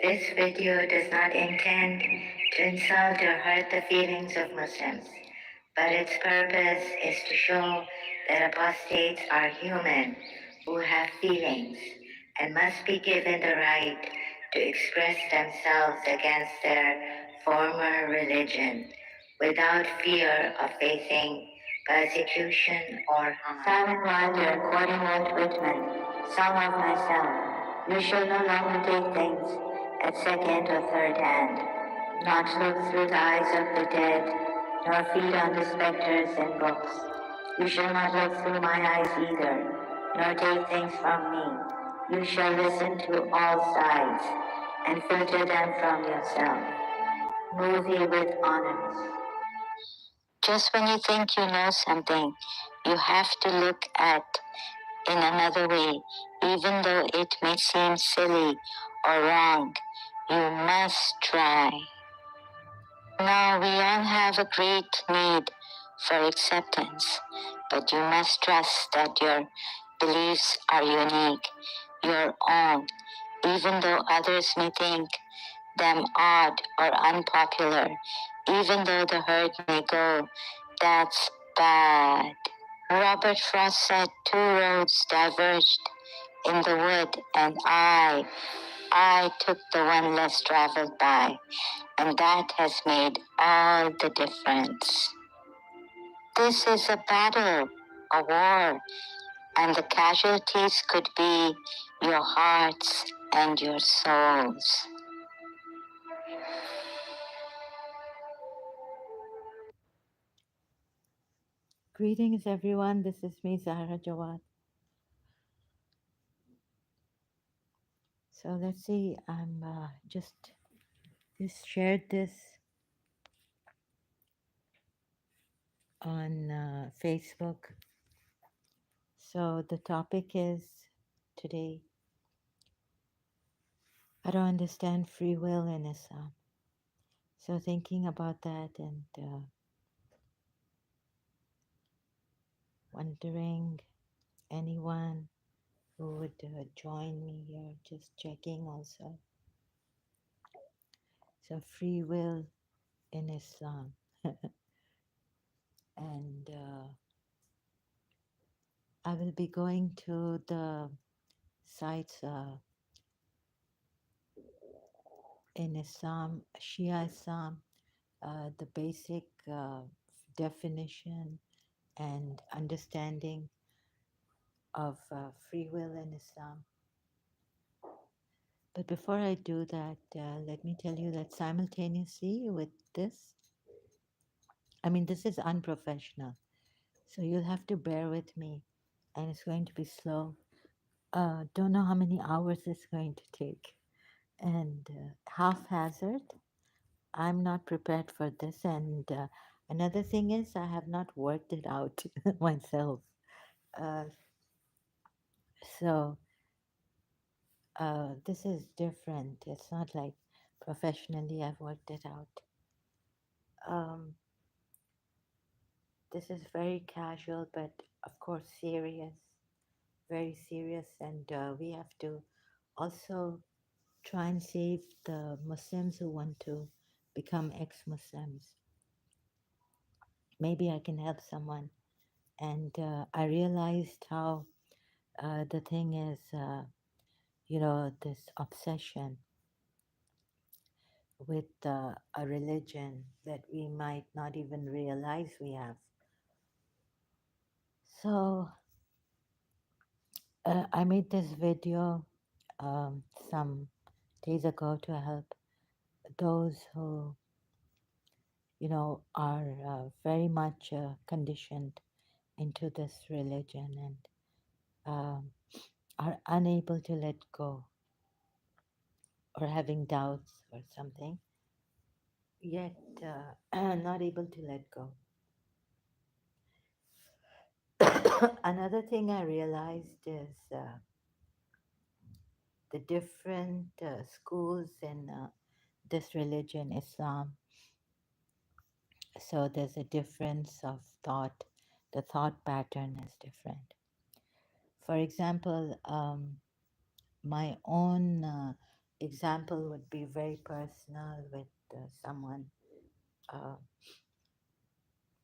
This video does not intend to insult or hurt the feelings of Muslims, but its purpose is to show that apostates are human who have feelings and must be given the right to express themselves against their former religion without fear of facing persecution or harm. Simon Wilder, quoting Walt Whitman, Song of Myself, you shall no longer take things at second or third hand, not look through the eyes of the dead, nor feed on the spectres and books. You shall not look through my eyes either, nor take things from me. You shall listen to all sides, and filter them from yourself. Move ye with honors. Just when you think you know something, you have to look at in another way, even though it may seem silly or wrong. You must try. Now, we all have a great need for acceptance, but you must trust that your beliefs are unique, your own, even though others may think them odd or unpopular, even though the herd may go, that's bad. Robert Frost said 2 roads diverged in the wood, and I took the one less traveled by, and that has made all the difference. This is a battle, a war, and the casualties could be your hearts and your souls. Greetings, everyone. This is me, Zahra Jawad. So let's see. I'm just shared this on Facebook. So the topic is today, I don't understand free will in Islam. So thinking about that and wondering anyone who would join me here, just checking also. So free will in Islam. And I will be going to the sites in Islam, Shia Islam, the basic definition and understanding of free will in Islam. But before I do that, let me tell you that simultaneously with this, this is unprofessional, so you'll have to bear with me, and it's going to be slow. Don't know how many hours it's going to take, and haphazard. I'm not prepared for this, and another thing is I have not worked it out myself. Uh, so this is different. It's not like professionally I've worked it out. This is very casual, but of course serious, very serious, and we have to also try and save the Muslims who want to become ex-Muslims. Maybe I can help someone. And I realized how the thing is, this obsession with a religion that we might not even realize we have. So I made this video some days ago to help those who, are very much conditioned into this religion and are unable to let go or having doubts or something, yet not able to let go. Another thing I realized is the different schools in this religion, Islam. So there's a difference of thought. The thought pattern is different. For example, my own example would be very personal with someone, uh,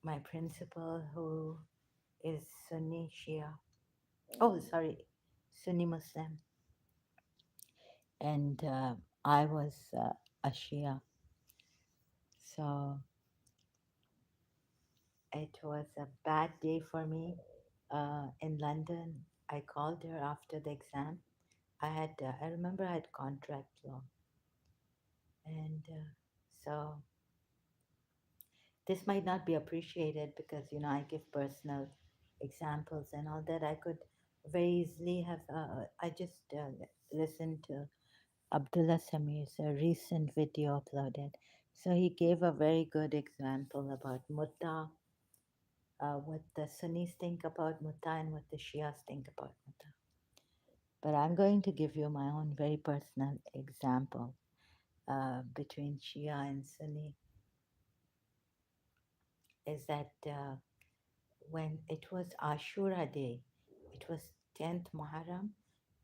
my principal who is Sunni Shia. Oh, sorry, Sunni Muslim, and I was a Shia. So it was a bad day for me in London. I called her after the exam. I remember I had contract law, and so this might not be appreciated because I give personal examples and all that. I could very easily have. I just listened to Abdullah Samir's recent video uploaded. So he gave a very good example about mutta, what the Sunnis think about mutta and what the Shias think about mutta. But I'm going to give you my own very personal example between Shia and Sunni. Is that when it was Ashura Day, it was 10th Muharram,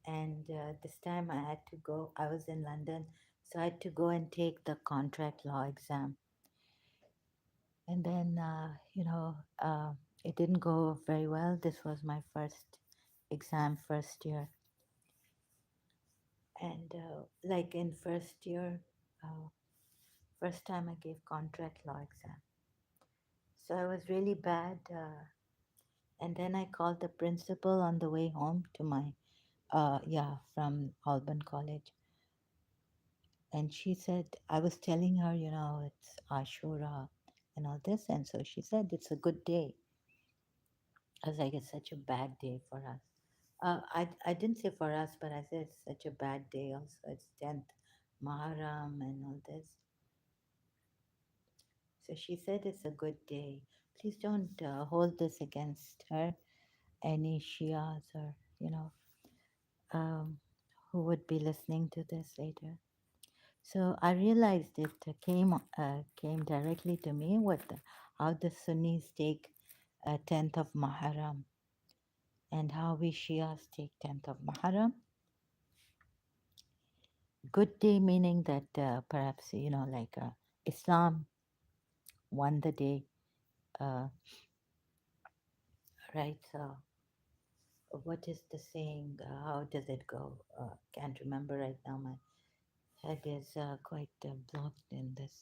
and this time I had to go, I was in London, so I had to go and take the contract law exam. And then, it didn't go very well. This was my first exam, first year. And like in first year, uh, first time I gave contract law exam. So I was really bad. And then I called the principal on the way home to my, from Alban College. And she said, I was telling her, it's Ashura and all this. And so she said, it's a good day. I was like, it's such a bad day for us. I didn't say for us, but I said it's such a bad day also. It's 10th Muharram and all this. So she said it's a good day. Please don't hold this against her, any Shias or, um, who would be listening to this later. So I realized it came directly to me what how the Sunnis take 10th of Muharram and how we Shias take 10th of Muharram. Good day meaning that perhaps like Islam won the day, uh, right? So what is the saying? How does it go? Can't remember right now. My head is quite blocked in this.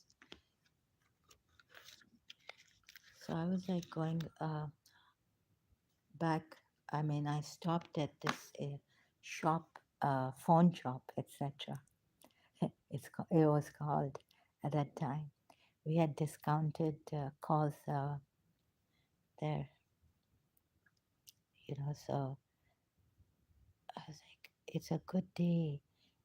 So I was like going back. I mean, I stopped at this shop, phone shop, etc. It was called at that time. We had discounted calls there, So I was like, it's a good day,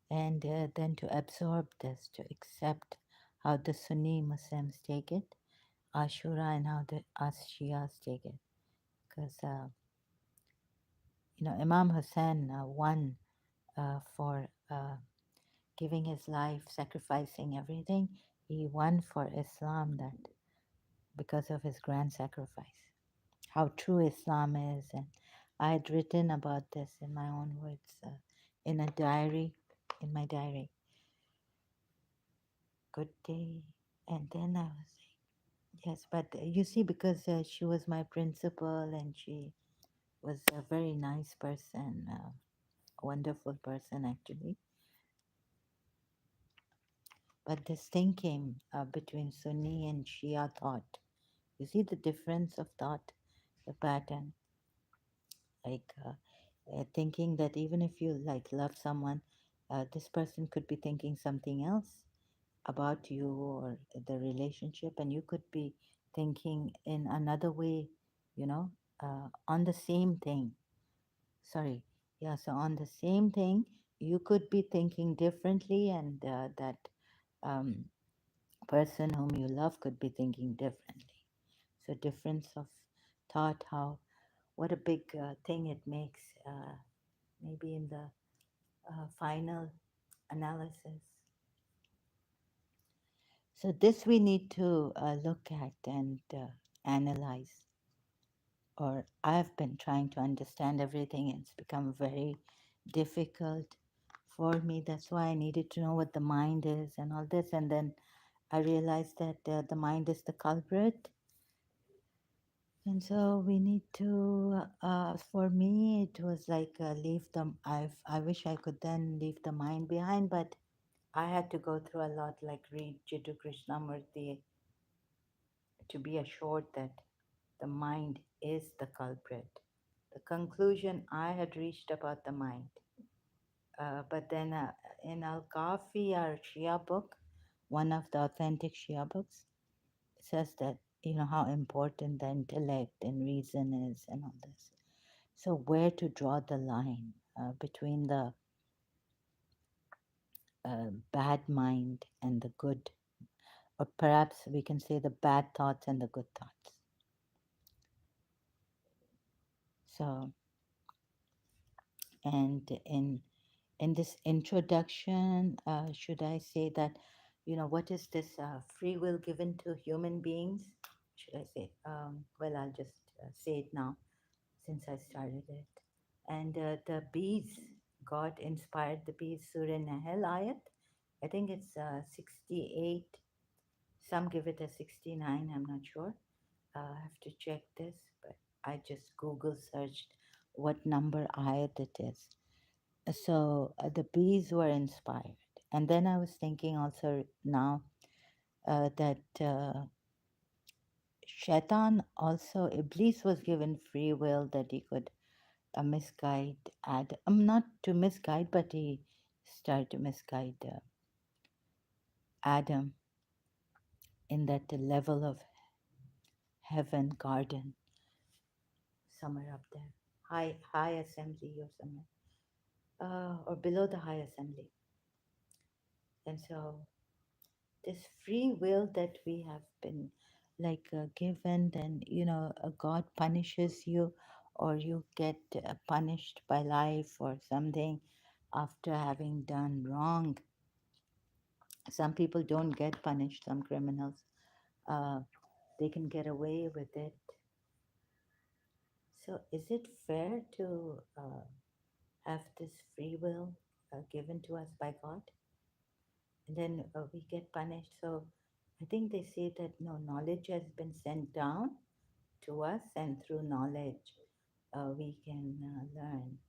and then to absorb this, to accept how the Sunni Muslims take it, Ashura, and how the us Shias take it, because Imam Hussein won for giving his life, sacrificing everything. He won for Islam that because of his grand sacrifice. How true Islam is, and I had written about this in my own words in a diary, in my diary. Good day, and then I was like, yes, but you see, because she was my principal, and she was a very nice person, wonderful person actually. But this thing came between Sunni and Shia thought. You see the difference of thought, the pattern, like thinking that even if you like love someone, this person could be thinking something else about you or the relationship, and you could be thinking in another way, on the same thing. Sorry, yeah, so on the same thing, you could be thinking differently, and that um, person whom you love could be thinking differently. So, difference of thought, how what a big thing it makes, maybe in the final analysis. So, this we need to look at and analyze. Or I've been trying to understand everything, and it's become very difficult for me. That's why I needed to know what the mind is and all this. And then I realized that the mind is the culprit. And so we need to, for me, it was like leave them. I wish I could then leave the mind behind, but I had to go through a lot, like read Jiddu Krishnamurti to be assured that the mind is the culprit. The conclusion I had reached about the mind. But then in Al Kafi, our Shia book, one of the authentic Shia books, says that, how important the intellect and reason is and all this. So, where to draw the line between the bad mind and the good, or perhaps we can say the bad thoughts and the good thoughts. So, and in this introduction, should I say that, what is this free will given to human beings? Should I say? Well, I'll just say it now since I started it. And the bees, God inspired the bees, Surah Nahel ayat. I think it's 68. Some give it a 69, I'm not sure. I have to check this, but I just Google searched what number ayat it is. So the bees were inspired. And then I was thinking also now that Shaitan also, Iblis was given free will that he could misguide Adam. Not to misguide, but he started to misguide Adam in that level of heaven garden, somewhere up there, high assembly or somewhere, or below the high assembly. And so this free will that we have been like given, then God punishes you, or you get punished by life or something after having done wrong. Some people don't get punished, some criminals, uh, they can get away with it. So is it fair to have this free will given to us by God, and then we get punished? So I think they say that no, knowledge has been sent down to us, and through knowledge we can learn.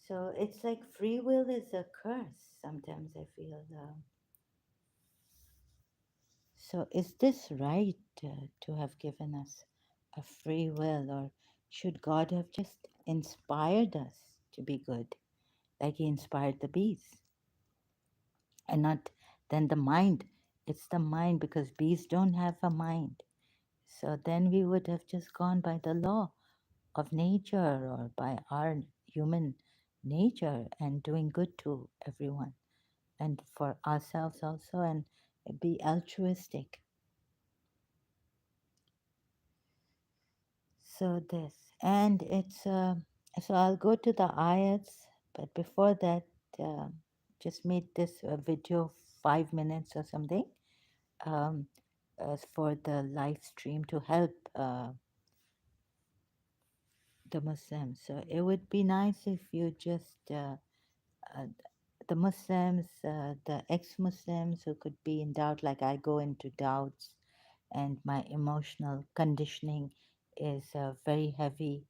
So it's like free will is a curse. Sometimes I feel. So is this right to have given us a free will, or should God have just inspired us to be good, like He inspired the bees, and not then the mind? It's the mind because bees don't have a mind. So then we would have just gone by the law of nature or by our human nature and doing good to everyone and for ourselves also, and be altruistic. So this, and it's so I'll go to the ayats, but before that, uh, just made this video 5 minutes or something um, for the live stream to help the Muslims. So it would be nice if you just uh, the Muslims, the ex-Muslims who could be in doubt, like I go into doubts, and my emotional conditioning is very heavy.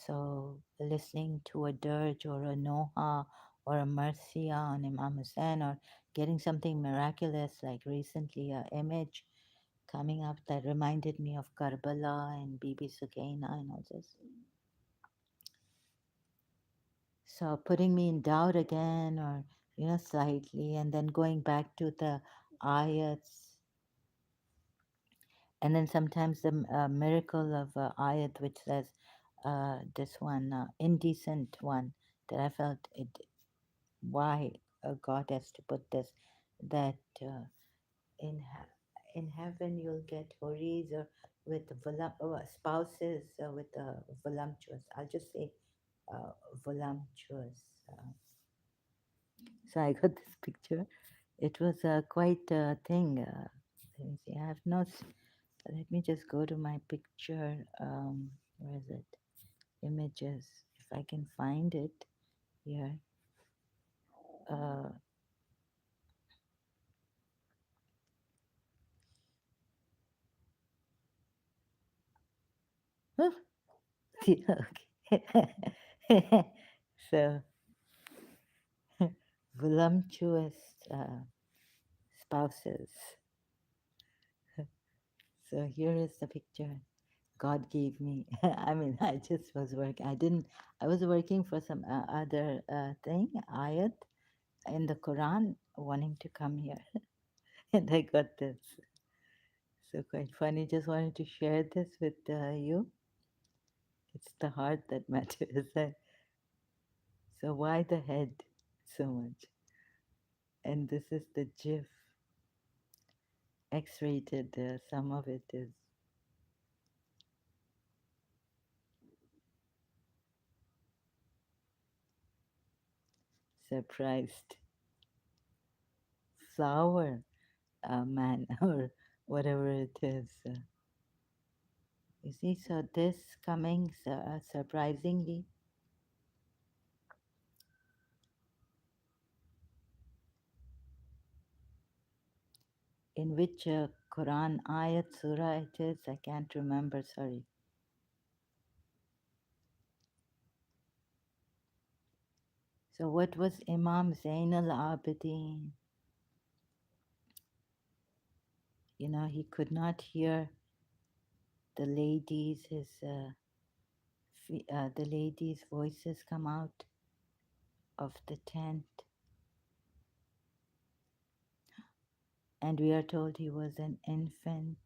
So listening to a dirge or a Noha or a Marcia on Imam Hussein, or getting something miraculous, like recently a image coming up that reminded me of Karbala and Bibi Sukaina and all this. So putting me in doubt again, or slightly, and then going back to the ayats, and then sometimes the miracle of ayat which says this one indecent one that I felt it why God has to put this, that in heaven you'll get horis or with spouses with voluptuous. I'll just say voluptuous. So I got this picture. It was quite a thing. Let me see. I have notes. Let me just go to my picture. Where is it? Images. If I can find it here. Uh, okay. So, voluptuous spouses. So here is the picture God gave me. I mean, I just was working. I was working for some other thing, ayat in the Quran, wanting to come here. And I got this. So quite funny. Just wanted to share this with you. It's the heart that matters. So why the head so much? And this is the GIF, X-rated. Some of it is surprised flower man or whatever it is. You see, so this coming surprisingly, in which Quran ayat surah it is, I can't remember, sorry. So what was Imam Zain al-Abidin? You know, he could not hear the ladies, the ladies' voices come out of the tent, and we are told he was an infant.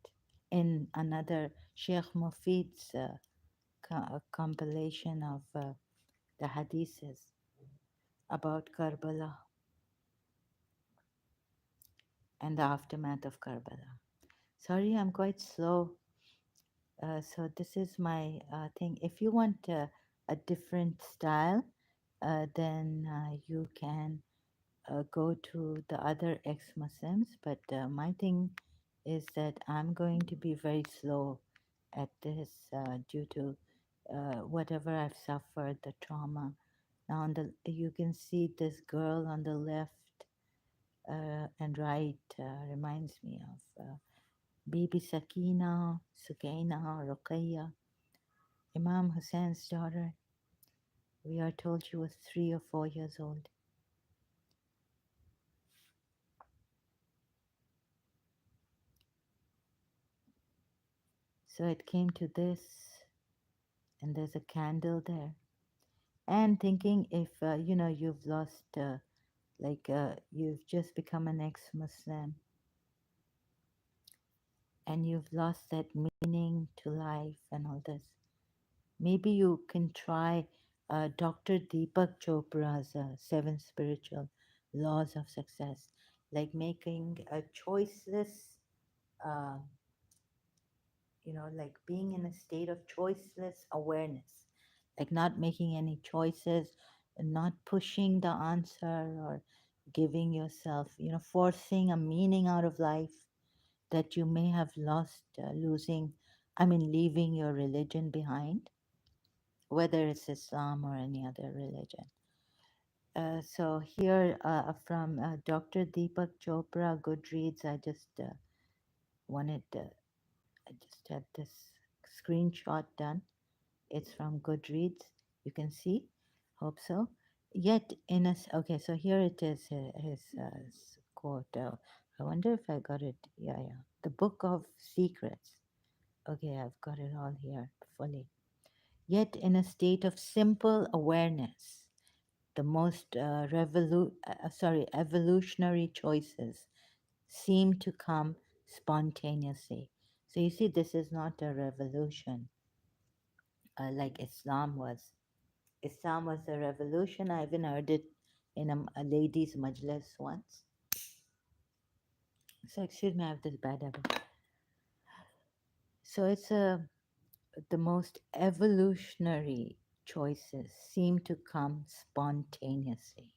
In another Sheikh Mufid's compilation of the hadiths about Karbala and the aftermath of Karbala. Sorry, I'm quite slow. So this is my thing. If you want a different style, then you can go to the other ex-Muslims. But my thing is that I'm going to be very slow at this due to whatever I've suffered, the trauma. Now, you can see this girl on the left and right reminds me of Bibi Sakina, Sukaina, Ruqayya, Imam Hussein's daughter. We are told she was 3 or 4 years old. So it came to this, and there's a candle there. And thinking if you've lost, you've just become an ex-Muslim, and you've lost that meaning to life and all this. Maybe you can try Dr. Deepak Chopra's Seven Spiritual Laws of Success, like making a choiceless, uh, like being in a state of choiceless awareness, like not making any choices, not pushing the answer or giving yourself, forcing a meaning out of life that you may have lost, leaving your religion behind, whether it's Islam or any other religion. So here from Dr. Deepak Chopra, Goodreads, wanted, I just had this screenshot done. It's from Goodreads. You can see. Hope so. Yet okay, so here it is, his quote. I wonder if I got it. Yeah, yeah. The Book of Secrets. Okay, I've got it all here fully. Yet in a state of simple awareness, the most evolutionary choices seem to come spontaneously. So you see, this is not a revolution like Islam was. Islam was a revolution. I even heard it in a ladies' majlis once. So excuse me, I have this bad habit. So the most evolutionary choices seem to come spontaneously,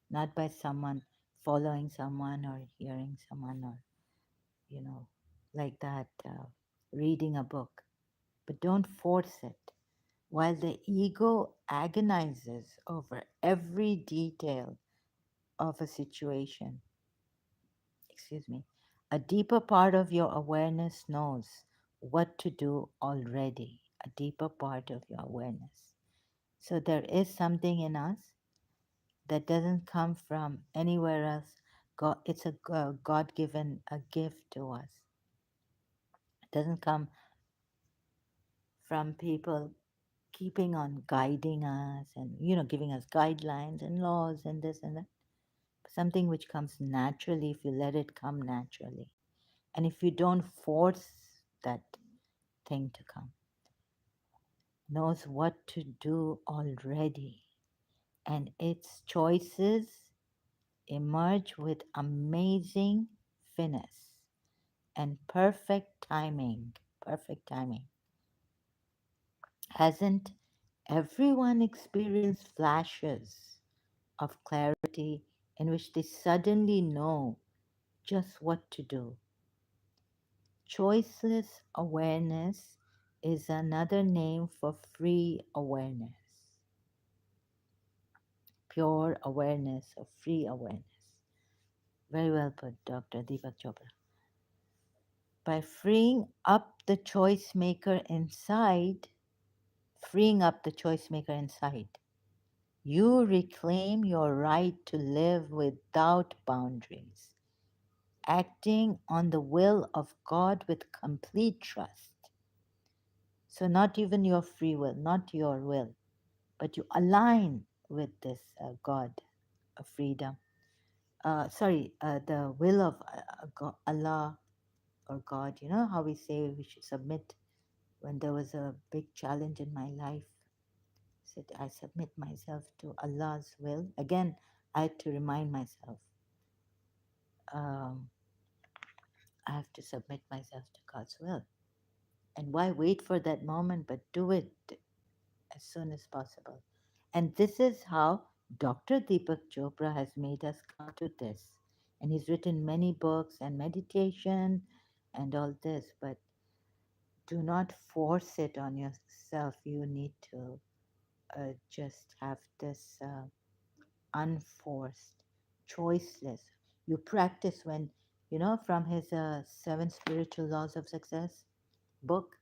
not by someone following someone or hearing someone or you know like that, reading a book. But don't force it. While the ego agonizes over every detail of a situation, excuse me, a deeper part of your awareness knows what to do already. A deeper part of your awareness. So there is something in us that doesn't come from anywhere else. God, it's a God given a gift to us. It doesn't come from people keeping on guiding us and giving us guidelines and laws and this and that. Something which comes naturally if you let it come naturally, and if you don't force that thing to come, knows what to do already, and its choices emerge with amazing finesse and perfect timing. Perfect timing. Hasn't everyone experienced flashes of clarity in which they suddenly know just what to do? Choiceless awareness is another name for free awareness, pure awareness or free awareness. Very well put, Dr. Deepak Chopra. By freeing up the choice maker inside, you reclaim your right to live without boundaries, acting on the will of God with complete trust. So, not even your free will, not your will, but you align with this God of freedom. The will of Allah or God. You know how we say we should submit when there was a big challenge in my life? Said, I submit myself to Allah's will. Again, I had to remind myself, um, I have to submit myself to God's will. And why wait for that moment, but do it as soon as possible. And this is how Dr. Deepak Chopra has made us come to this. And he's written many books and meditation and all this, but do not force it on yourself. You need to just have this unforced, choiceless. You practice when, from his Seven Spiritual Laws of Success book,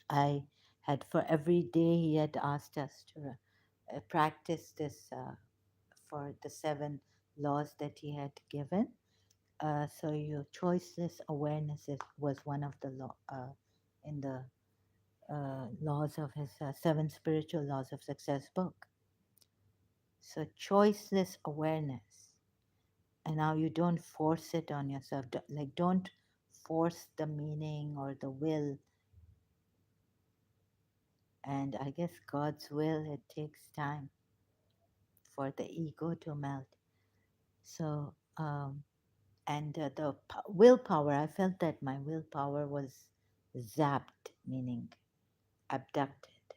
I had for every day he had asked us to practice this for the seven laws that he had given. So your choiceless awareness was one of the in the laws of his Seven Spiritual Laws of Success book. So choiceless awareness, and now you don't force it on yourself. Like don't force the meaning or the will. And I guess God's will, it takes time for the ego to melt. So and the willpower, I felt that my willpower was zapped, meaning abducted,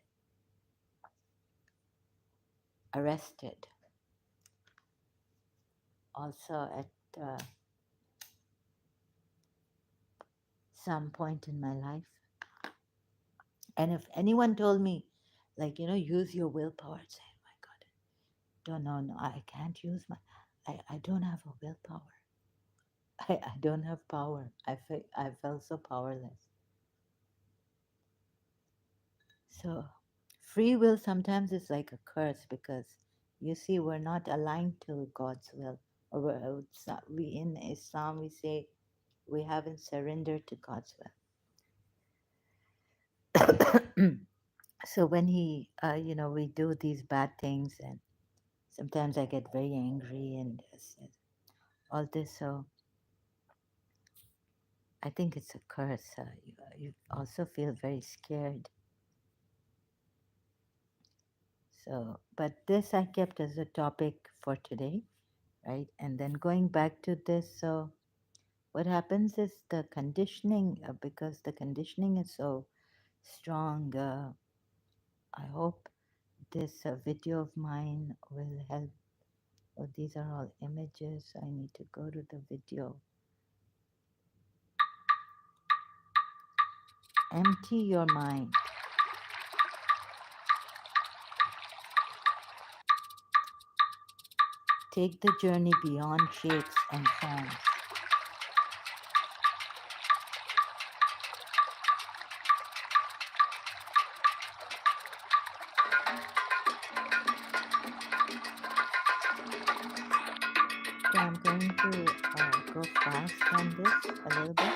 arrested. Also at some point in my life. And if anyone told me, like, use your willpower, I'd say, oh my God, don't know, no, I can't use I don't have a willpower. I don't have power. I felt so powerless. So free will sometimes is like a curse because you see, we're not aligned to God's will. Or we in Islam, we say we haven't surrendered to God's will. So when we do these bad things, and sometimes I get very angry and all this. So I think it's a curse. You also feel very scared. So, but this I kept as a topic for today, right? And then going back to this, so what happens is the conditioning, because the conditioning is so strong. I hope this video of mine will help. Oh, these are all images. I need to go to the video. Empty your mind. Take the journey beyond shapes and forms. So I'm going to go fast on this a little bit.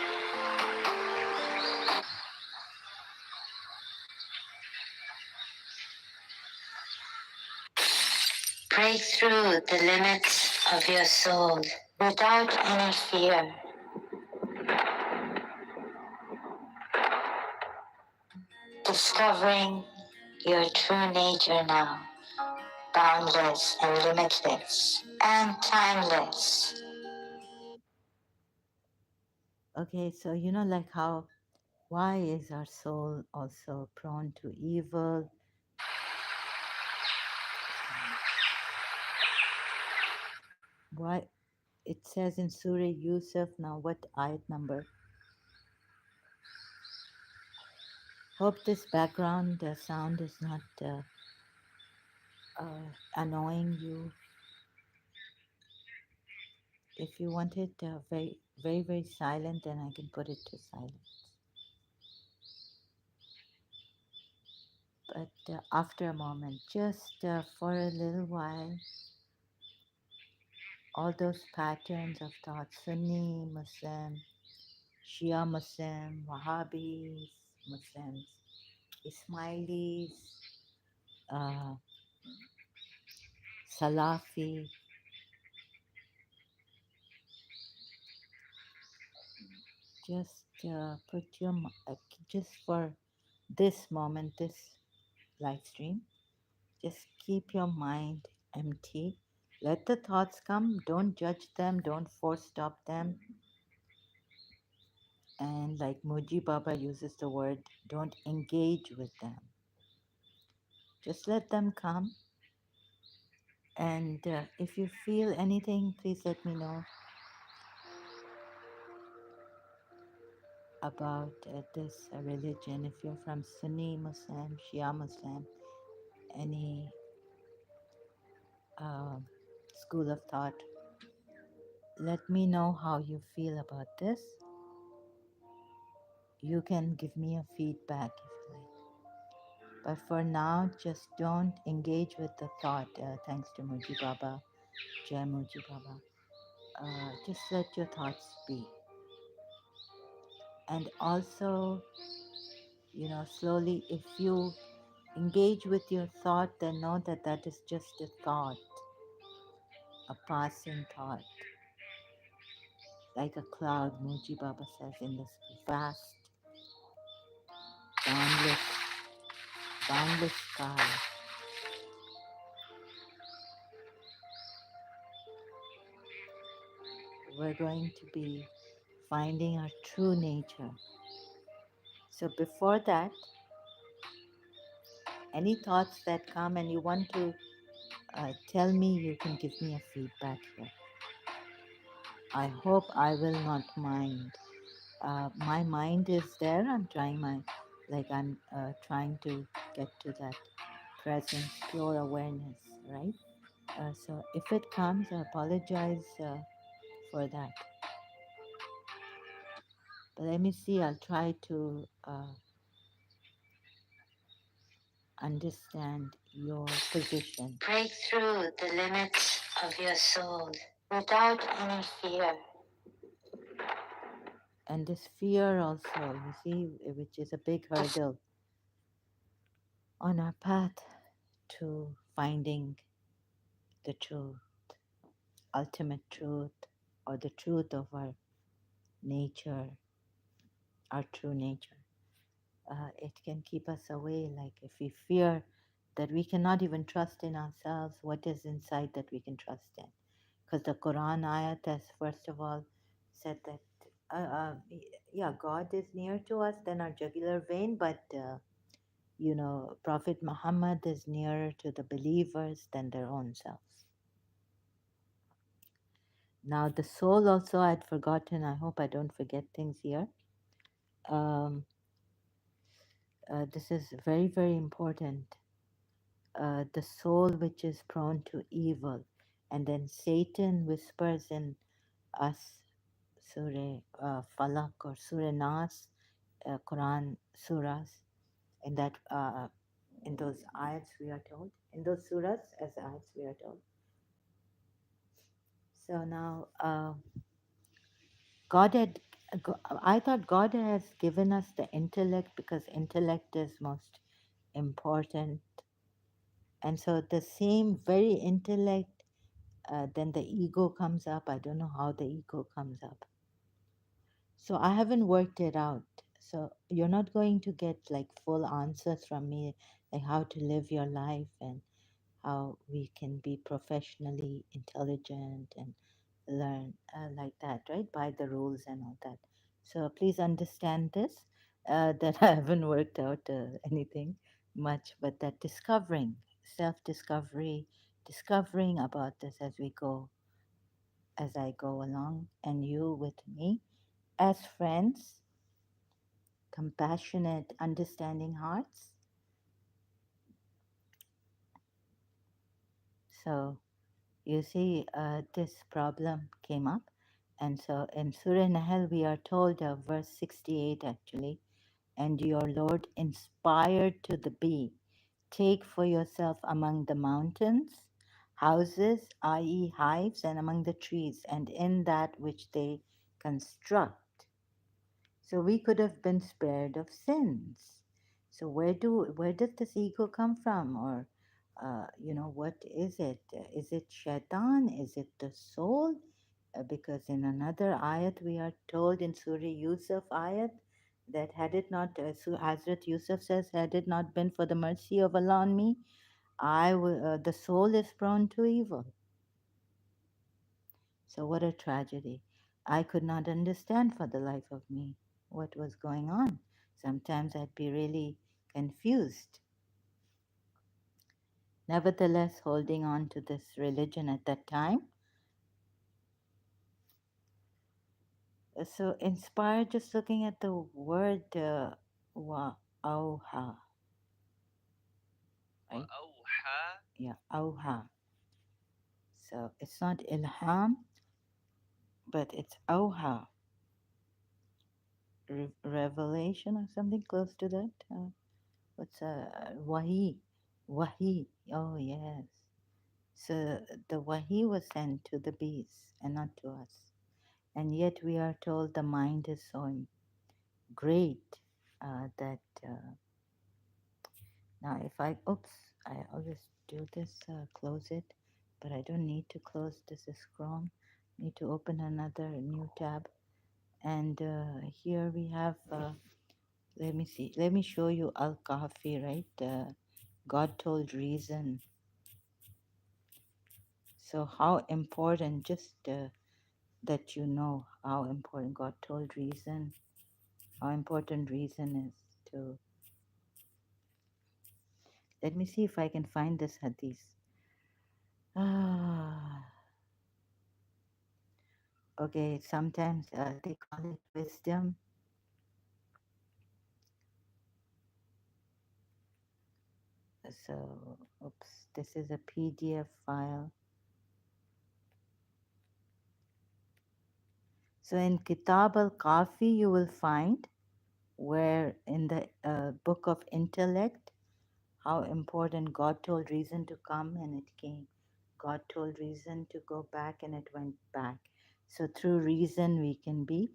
Break through the limits of your soul without any fear. Discovering your true nature now, boundless and limitless and timeless. Okay, so you know, like how, why is our soul also prone to evil? Why it says in Surah Yusuf, now what ayat number? Hope this background sound is not annoying you. If you want it very, very, very silent, then I can put it to silence. But after a moment, just for a little while, all those patterns of thought, Sunni Muslim, Shia Muslim, Wahhabis, Muslims, Ismailis, uh, Salafi, just put your, just for this moment, this live stream, just keep your mind empty. Let the thoughts come, don't judge them, don't force stop them. And like Muji Baba uses the word, don't engage with them. Just let them come. And if you feel anything, please let me know about this religion. If you're from Sunni Muslim, Shia Muslim, any uh, school of thought, let me know how you feel about this. You can give me a feedback if you like. But for now, just don't engage with the thought. Thanks to Muji Baba, Jai Muji Baba. Just let your thoughts be. And also, you know, slowly, if you engage with your thought, then know that that is just a thought, a passing thought, like a cloud, Muji Baba says, in this vast, boundless, boundless sky. We're going to be finding our true nature. So before that, any thoughts that come and you want to tell me, you can give me a feedback here. I hope I will not mind. My mind is there. I'm trying my, like I'm trying to get to that presence, pure awareness, right? So if it comes, I apologize for that. But let me see. I'll try to understand your position. Break through the limits of your soul without any fear. And this fear also, you see, which is a big hurdle on our path to finding the truth, ultimate truth, or the truth of our nature, our true nature. It can keep us away. Like if we fear that we cannot even trust in ourselves, what is inside that we can trust in? Because the Quran ayat has first of all said that, yeah, God is near to us than our jugular vein, but you know, Prophet Muhammad is nearer to the believers than their own selves. Now, the soul also, I'd forgotten. I hope I don't forget things here. Um, this is very, very important. The soul which is prone to evil. And then Satan whispers in us, Surah Falak or Surah Nas, Quran surahs, in that in those ayats we are told, in those surahs as ayats we are told. So now God had, I thought God has given us the intellect because intellect is most important. And so the same very intellect, then the ego comes up. I don't know how the ego comes up. So I haven't worked it out. So you're not going to get like full answers from me, like how to live your life and how we can be professionally intelligent and learn like that, right? By the rules and all that. So please understand this, that I haven't worked out anything much, but that discovering, self discovery, discovering about this as we go, as I go along, and you with me as friends, compassionate, understanding hearts. So you see, this problem came up. And so in Surah Nahl, we are told, verse 68 actually, and your Lord inspired to the bee, take for yourself among the mountains houses, i.e., hives, and among the trees, and in that which they construct. So we could have been spared of sins. So where does this ego come from, or what is it? Is it shaitan? Is it the soul? Because in another ayat we are told in Surah Yusuf ayat that had it not, Hazrat Yusuf says, had it not been for the mercy of Allah on me, the soul is prone to evil. So, what a tragedy. I could not understand for the life of me what was going on. Sometimes I'd be really confused. Nevertheless, holding on to this religion at that time. So, inspired just looking at the word auha, right? Yeah, auha. So, it's not ilham, but it's auha, revelation or something close to that. What's wahi? Wahi. Oh, yes. So the wahi was sent to the bees and not to us. And yet we are told the mind is so great that now if I, oops, I always do this, close it, but I don't need to close. This is Chrome. Need to open another new tab. And here we have, let me see, let me show you Al Kahfi, right? God told reason. So, how important, just that you know how important God told reason, how important reason is to. Let me see if I can find this hadith. Ah, okay, sometimes they call it wisdom. So, oops, this is a PDF file. So, in Kitab al Kafi, you will find where in the book of intellect, how important God told reason to come and it came. God told reason to go back and it went back. So through reason we can be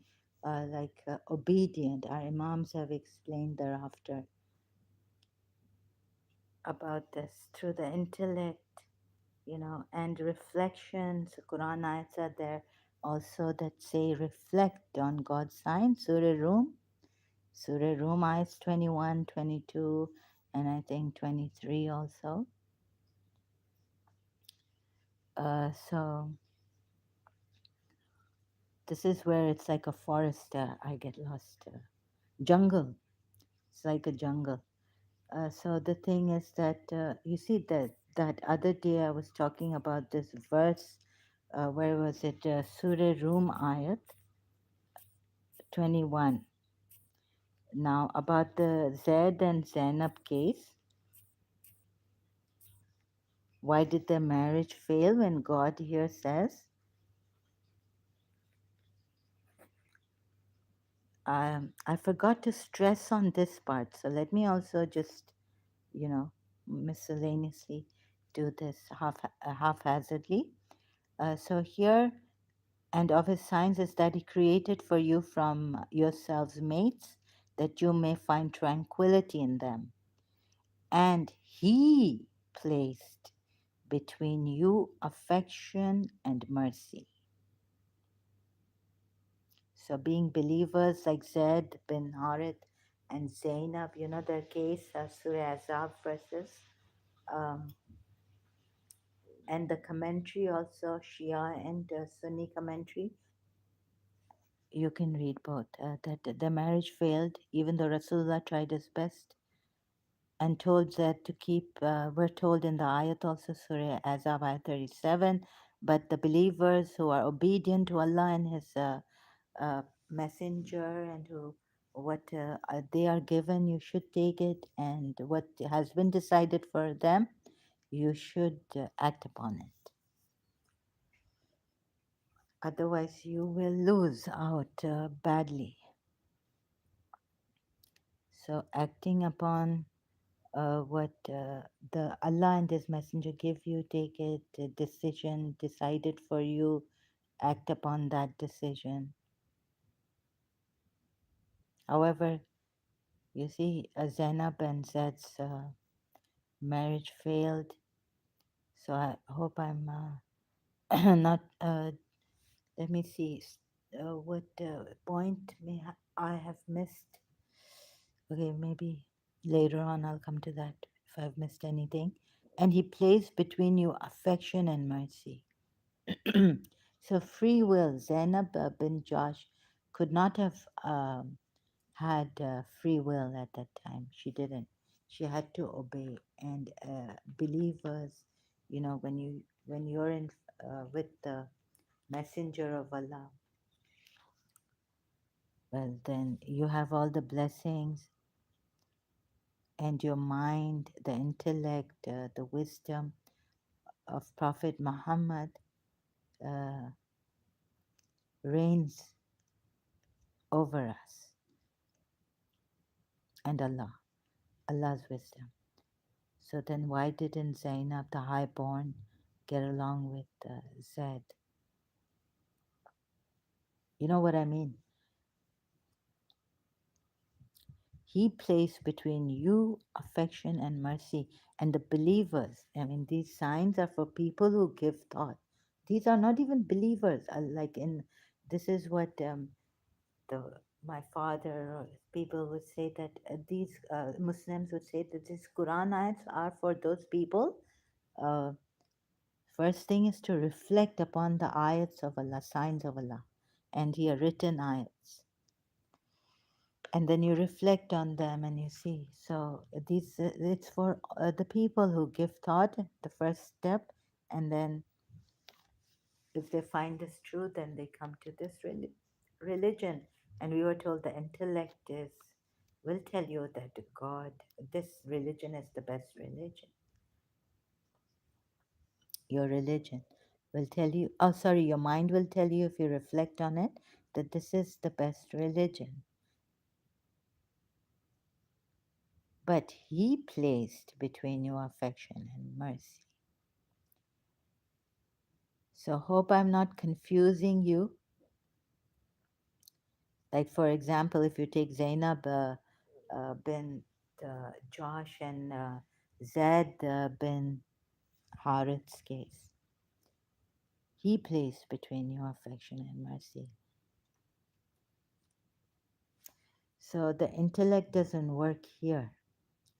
obedient. Our Imams have explained thereafter about this through the intellect, and reflections. Quran ayats are there also that say reflect on God's sign. Surah Rum ayats 21, 22, and I think 23 also. So this is where it's like a forest. I get lost. Jungle. It's like a jungle. So the thing is that you see that other day I was talking about this verse. Where was it? Surah Rum ayat 21. Now about the Zaid and Zainab case. Why did their marriage fail when God here says, I forgot to stress on this part, so let me also just, you know, miscellaneously do this haphazardly. So here, and of his signs is that he created for you from yourselves mates, that you may find tranquility in them. And he placed between you affection and mercy. So, being believers like Zaid bin Harith and Zainab, you know their case, Surah Azab verses, um, and the commentary also, Shia and Sunni commentary. You can read both. That the marriage failed, even though Rasulullah tried his best and told that to keep, we're told in the ayat also, Surah Azab ayat 37, but the believers who are obedient to Allah and His messenger and who what they are given, you should take it, and what has been decided for them, you should act upon it. Otherwise, you will lose out badly. So, acting upon what the Allah and His Messenger give you, take it. A decision decided for you, act upon that decision. However, you see, Zainab and Zed's marriage failed. So I hope I'm not. Let me see. What point I have missed? Okay, maybe later on I'll come to that if I've missed anything. And he placed between you affection and mercy. So free will, Zainab bin Josh could not have had free will at that time. She didn't. She had to obey. And believers, you know, when you're in with the messenger of Allah, well, then you have all the blessings, and your mind, the intellect, the wisdom of Prophet Muhammad uh, reigns over us, and Allah's wisdom. So then, why didn't Zainab, the highborn, get along with Zaid? You know what I mean? He placed between you affection and mercy, and the believers. I mean, these signs are for people who give thought. These are not even believers. Like in this is what the my father or people would say, that these Muslims would say that these Quran ayats are for those people. Uh, First thing is to reflect upon the ayats of Allah, signs of Allah, and here written ayats, and then you reflect on them and you see. So these it's for the people who give thought, the first step, and then if they find this true, then they come to this religion. And we were told the intellect is will tell you that God, this religion is the best religion. Your religion will tell you, oh, sorry, your mind will tell you if you reflect on it that this is the best religion. But He placed between you affection and mercy. So, hope I'm not confusing you. Like, for example, if you take Zainab bin Josh and Zaid bin Harith's case, he placed between you affection and mercy. So, the intellect doesn't work here.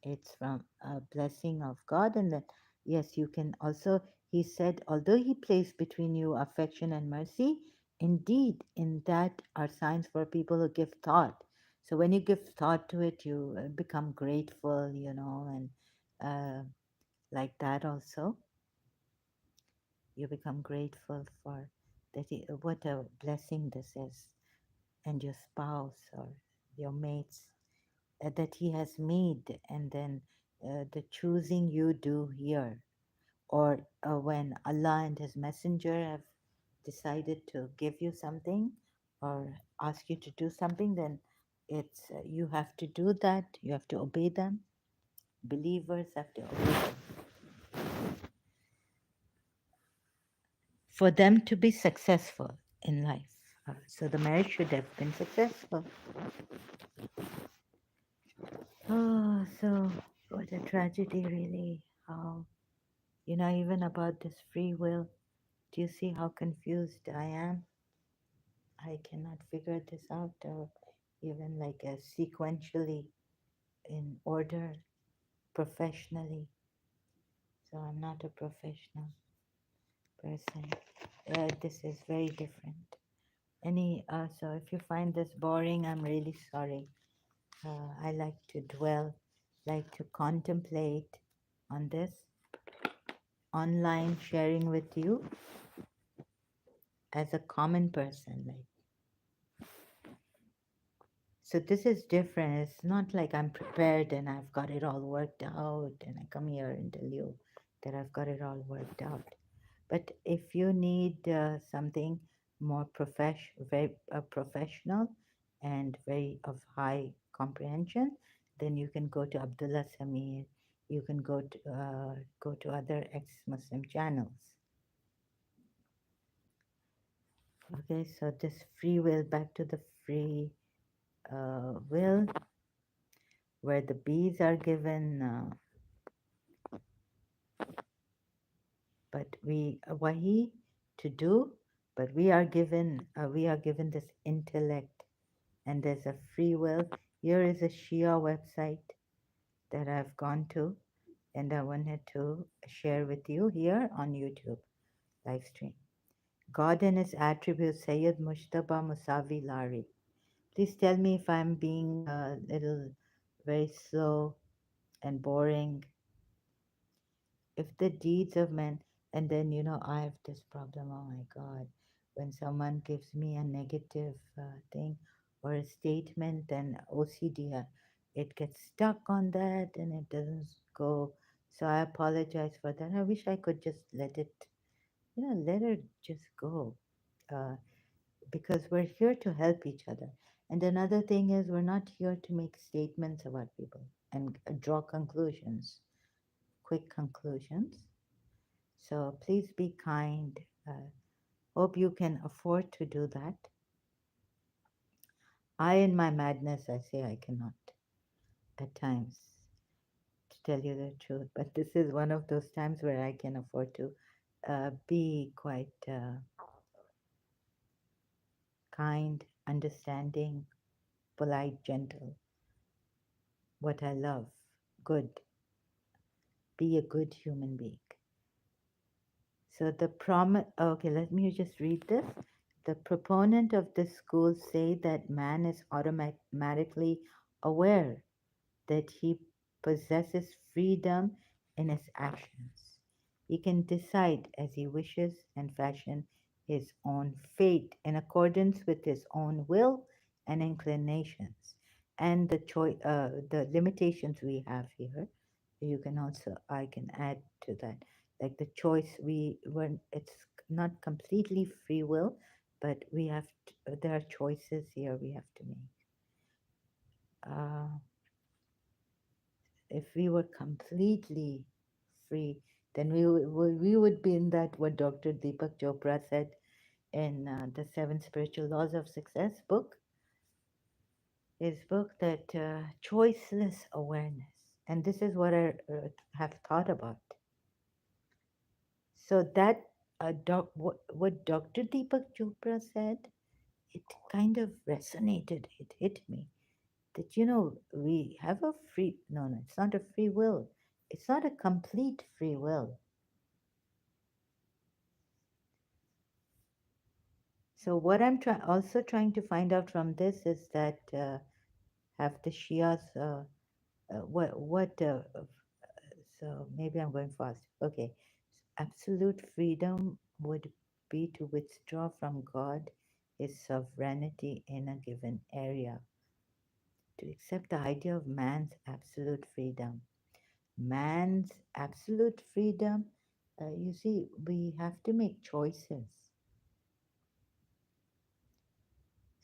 It's from a blessing of God. And that, yes, you can also, he said, although He placed between you affection and mercy, indeed, in that are signs for people who give thought. So when you give thought to it, you become grateful, you know, and like that also, you become grateful for that. What a blessing this is, and your spouse or your mates that He has made, and then the choosing you do here. or when Allah and His Messenger have decided to give you something or ask you to do something, then it's you have to do that. You have to obey them. Believers have to obey them for them to be successful in life. So the marriage should have been successful. Oh, so what a tragedy, really. How, even about this free will, do you see how confused I am? I cannot figure this out, or even like sequentially in order professionally. So I'm not a professional person. This is very different. So if you find this boring, I'm really sorry. I like to dwell, like to contemplate on this online sharing with you as a common person. Like, so this is different. It's not like I'm prepared and I've got it all worked out and I come here and tell you that I've got it all worked out. But if you need something more very professional and very of high comprehension, then you can go to Abdullah Samir. You can go to other ex-Muslim channels. Okay, so this free will, back to the free will, where the bees are given, but wahi to do, but we are given this intellect, and there's a free will. Here is a Shia website that I've gone to, and I wanted to share with you here on YouTube live stream. God and His attributes, Sayyid Mushtaba Musavi Lari. Please tell me if I'm being a little very slow and boring. If the deeds of men, and then I have this problem. Oh my God, when someone gives me a negative thing or a statement, then OCD, it gets stuck on that and it doesn't go. So I apologize for that. I wish I could just let it, let it just go. Uh, because we're here to help each other. And another thing is, we're not here to make statements about people and draw conclusions, quick conclusions. So please be kind. Hope you can afford to do that. In my madness, I say I cannot at times, to tell you the truth. But this is one of those times where I can afford to be quite kind, understanding, polite, gentle. What I love, good. Be a good human being. So the okay, let me just read this. The proponent of this school say that man is automatically aware that he possesses freedom in his actions. He can decide as he wishes and fashion his own fate in accordance with his own will and inclinations. And the limitations we have here, I can add to that, like the choice it's not completely free will, but there are choices here we have to make. Uh, if we were completely free, then we would be in that what Dr. Deepak Chopra said in the Seven Spiritual Laws of Success book, his book, that choiceless awareness. And this is what I have thought about. So that what Dr. Deepak Chopra said, it kind of resonated. It hit me that we have a free no, it's not a free will, it's not a complete free will. So what I'm also trying to find out from this is that have the Shias what so maybe I'm going fast. Okay, absolute freedom would be to withdraw from God, his sovereignty in a given area, to accept the idea of man's absolute freedom. Man's absolute freedom You see, we have to make choices.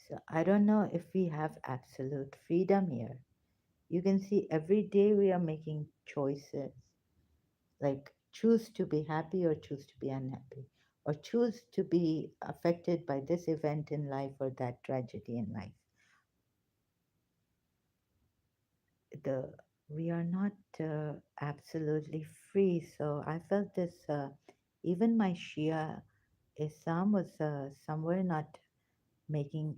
So I don't know if we have absolute freedom here. You can see every day we are making choices, like choose to be happy or choose to be unhappy, or choose to be affected by this event in life or that tragedy in life. The We are not absolutely free. So I felt this. Even my Shia Islam was somewhere not making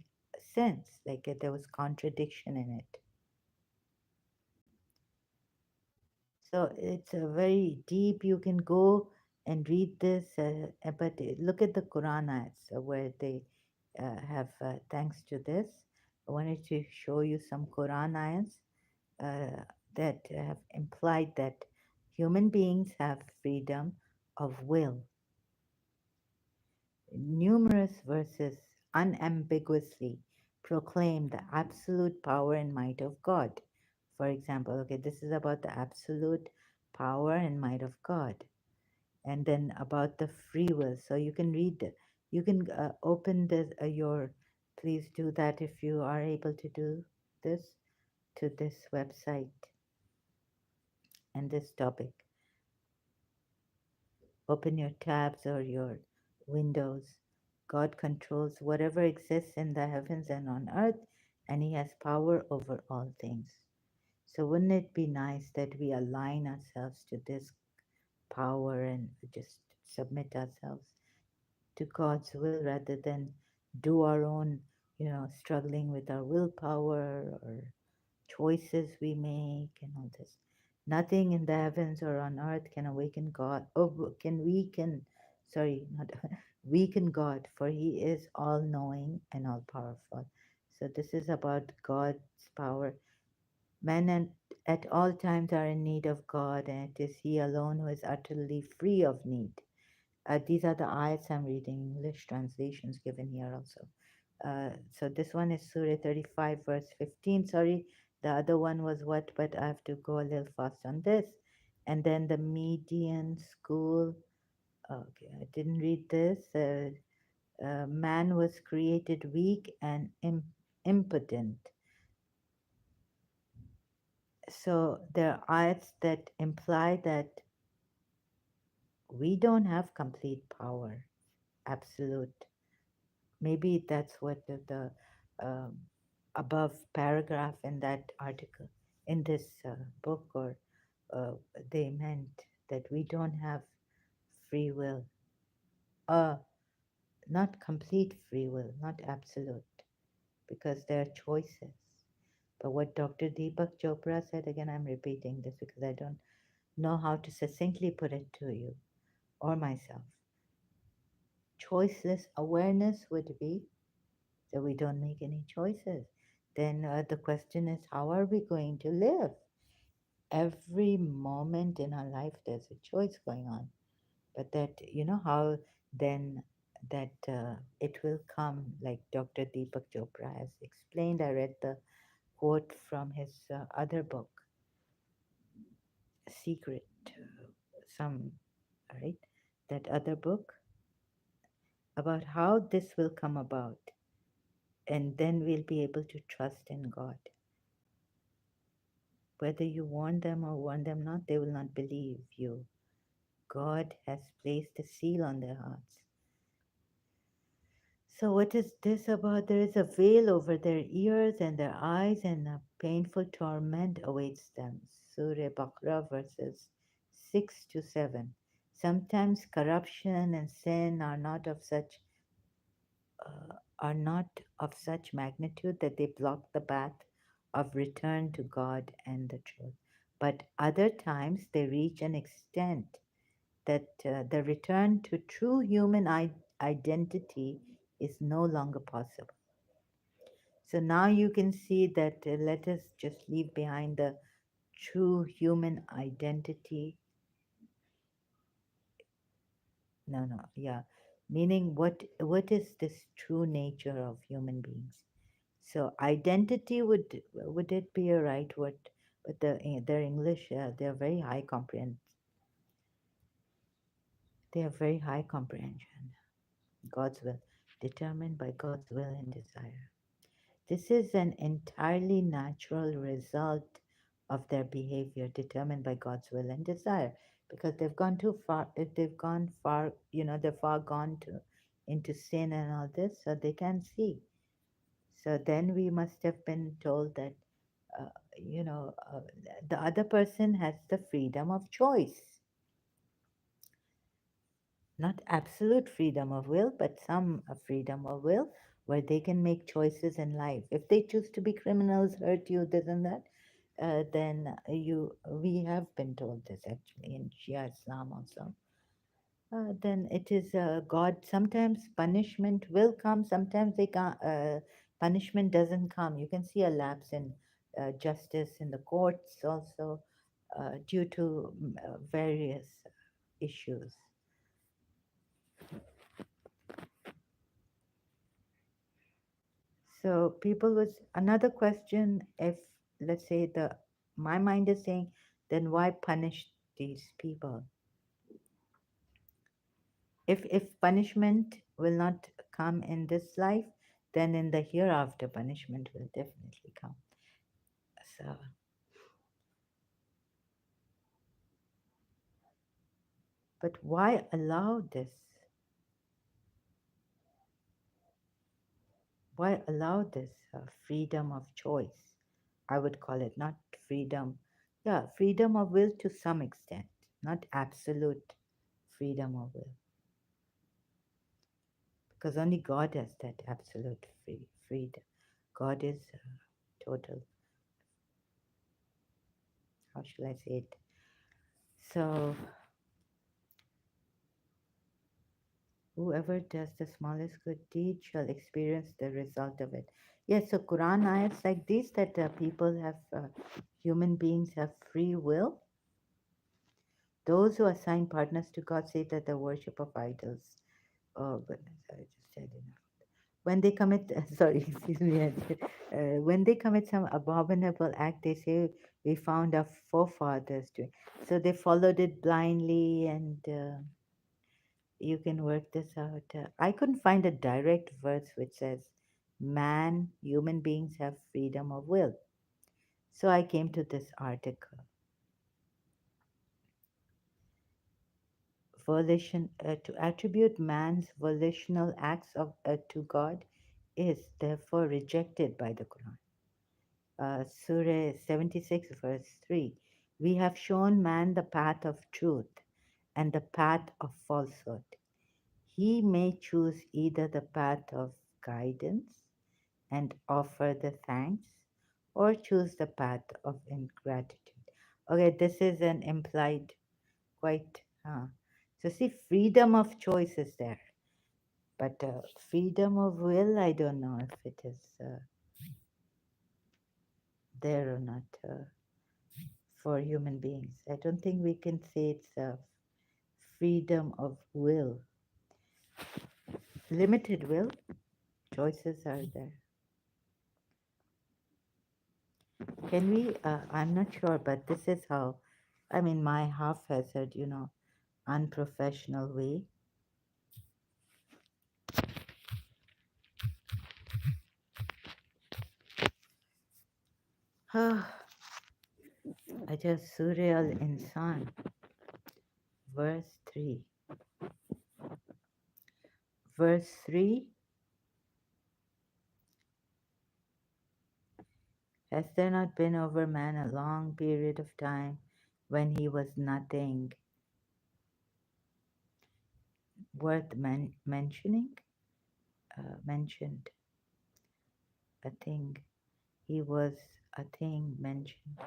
sense. Like there was contradiction in it. So it's a very deep. You can go and read this, but look at the Quran ayats where they have. Thanks to this, I wanted to show you some Quran ayats that have implied that human beings have freedom of will. Numerous verses unambiguously proclaim the absolute power and might of God. For example, okay, this is about the absolute power and might of God, and then about the free will. So you can read, you can open this, please do that if you are able to do this, to this website and this topic. Open your tabs or your windows. God controls whatever exists in the heavens and on earth, and He has power over all things. So, wouldn't it be nice that we align ourselves to this power and just submit ourselves to God's will rather than do our own, struggling with our willpower or choices we make and all this. Nothing in the heavens or on earth can awaken God. Oh, can weaken, sorry, not weaken God, for He is all knowing and all powerful. So this is about God's power. Men at all times are in need of God, and it is He alone who is utterly free of need. These are the ayats I'm reading, English translations given here also. So this one is Surah 35, verse 15. Sorry, the other one was what, but I have to go a little fast on this. And then the median school. Okay, I didn't read this. Man was created weak and impotent. So there are ayats that imply that we don't have complete power, absolute. Maybe that's what um, above paragraph in that article, in this book, or uh, they meant that we don't have free will. Uh, Not complete free will, not absolute, because there are choices. But what Dr. Deepak Chopra said, again, I'm repeating this because I don't know how to succinctly put it to you or myself. Choiceless awareness would be that we don't make any choices. Then the question is, how are we going to live? Every moment in our life, there's a choice going on. But that, how then that it will come, like Dr. Deepak Chopra has explained. I read the quote from his other book, Secret, some, right? That other book about how this will come about. And then we'll be able to trust in God. Whether you warn them or warn them not, they will not believe you. God has placed a seal on their hearts. So, what is this about? There is a veil over their ears and their eyes, and a painful torment awaits them. Surah Baqarah, verses 6 to 7. Sometimes corruption and sin are not of such magnitude that they block the path of return to God and the truth. But other times they reach an extent that the return to true human identity is no longer possible. So now you can see that let us just leave behind the true human identity. No, no, yeah. Meaning what is this true nature of human beings? So identity would it be a right word? But their English they're very high comprehend. They have very high comprehension. God's will, determined by God's will and desire. This is an entirely natural result of their behavior, determined by God's will and desire, because they've gone too far. If they've gone far, they're far gone to into sin and all this, so they can see. So then we must have been told that, uh, you know, uh, the other person has the freedom of choice, not absolute freedom of will, but some freedom of will where they can make choices in life. If they choose to be criminals, hurt you, this and that, then we have been told this actually in Shia Islam also. Then it is God. Sometimes punishment will come. Sometimes they can't. Punishment doesn't come. You can see a lapse in justice in the courts also due to various issues. So people was another question. If let's say the my mind is saying, then why punish these people? If punishment will not come in this life, then in the hereafter punishment will definitely come. So, but why allow this? Why allow this freedom of choice? I would call it not freedom. Yeah, freedom of will to some extent, not absolute freedom of will, because only God has that absolute freedom. God is total. How shall I say it? So whoever does the smallest good deed shall experience the result of it. Yes, so Quran ayats like these that people have, human beings have free will. Those who assign partners to God say that the worship of idols. Oh goodness, I just said enough. When they commit, sorry, excuse me, when they commit some abominable act, they say we found our forefathers doing. So they followed it blindly and. You can work this out. I couldn't find a direct verse which says, man, human beings have freedom of will. So I came to this article. Volition, to attribute man's volitional acts to God is therefore rejected by the Quran. Surah 76, verse 3. We have shown man the path of truth and the path of falsehood. He may choose either the path of guidance and offer the thanks, or choose the path of ingratitude. Okay, this is an implied quite. So, see, freedom of choice is there, but freedom of will, I don't know if it is there or not for human beings. I don't think we can say it's freedom of will. Limited will, choices are there. Can we? I'm not sure, but this is how, I mean, my haphazard, unprofessional way. I just Surah Al Insan, verse 3. Verse 3. Has there not been over man a long period of time when he was nothing worth mentioning? Mentioned a thing. He was a thing mentioned,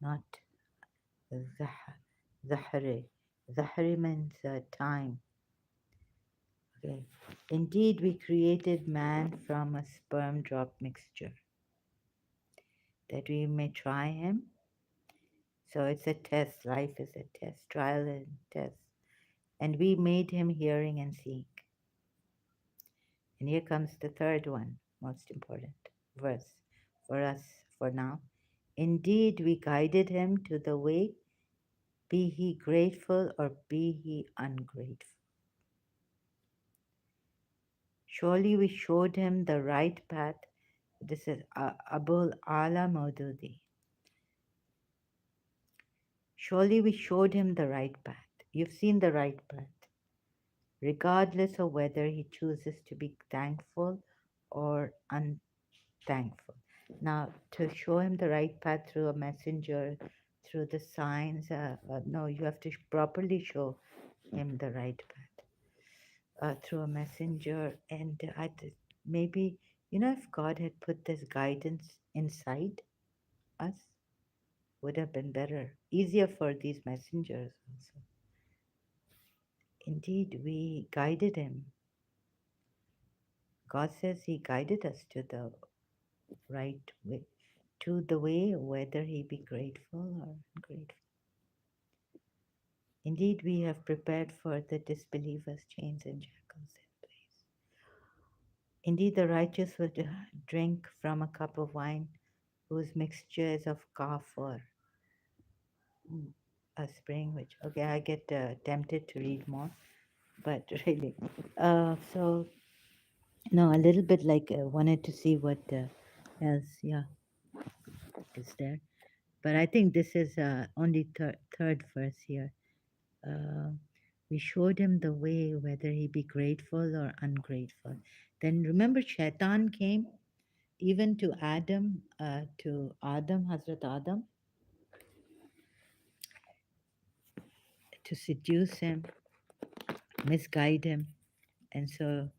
not Zahri. Zahri means time. Okay. Indeed, we created man from a sperm drop mixture that we may try him. So it's a test. Life is a test, trial and test. And we made him hearing and seeing. And here comes the third one, most important verse for us for now. Indeed, we guided him to the way, be he grateful or be he ungrateful. Surely we showed him the right path. This is Abul Ala Maududi. Surely we showed him the right path. You've seen the right path, regardless of whether he chooses to be thankful or unthankful. Now, to show him the right path through a messenger, through the signs, no, you have to properly show him the right path through a messenger. And maybe, if God had put this guidance inside us, would have been better, easier for these messengers also. Indeed, we guided him. God says He guided us to the right way, to the way, whether He be grateful or ungrateful. Indeed, we have prepared for the disbelievers chains and shackles in place. Indeed, the righteous will drink from a cup of wine whose mixture is of calf or a spring, which, okay, I get tempted to read more, but really. So, no, a little bit like wanted to see what else, yeah, is there. But I think this is only third verse here. Uh, we showed him the way, whether he be grateful or ungrateful. Then remember, Shaitan came even to Adam, Hazrat Adam, to seduce him, misguide him. And so,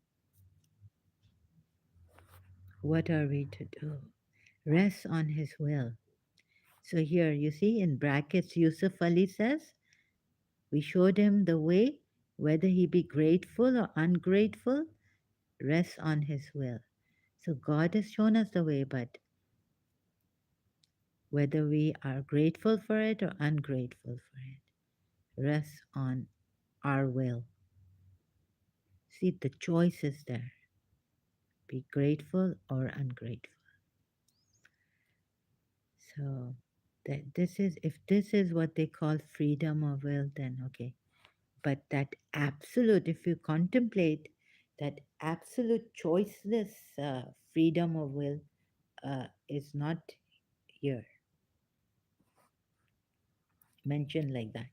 what are we to do? Rest on his will. So, here you see in brackets, Yusuf Ali says, we showed him the way, whether he be grateful or ungrateful, rest on his will. So, God has shown us the way, but whether we are grateful for it or ungrateful for it, rests on our will. See, the choice is there. Be grateful or ungrateful. So that this is, if this is what they call freedom of will, then okay. But that absolute, if you contemplate that absolute choiceless freedom of will is not here mentioned like that.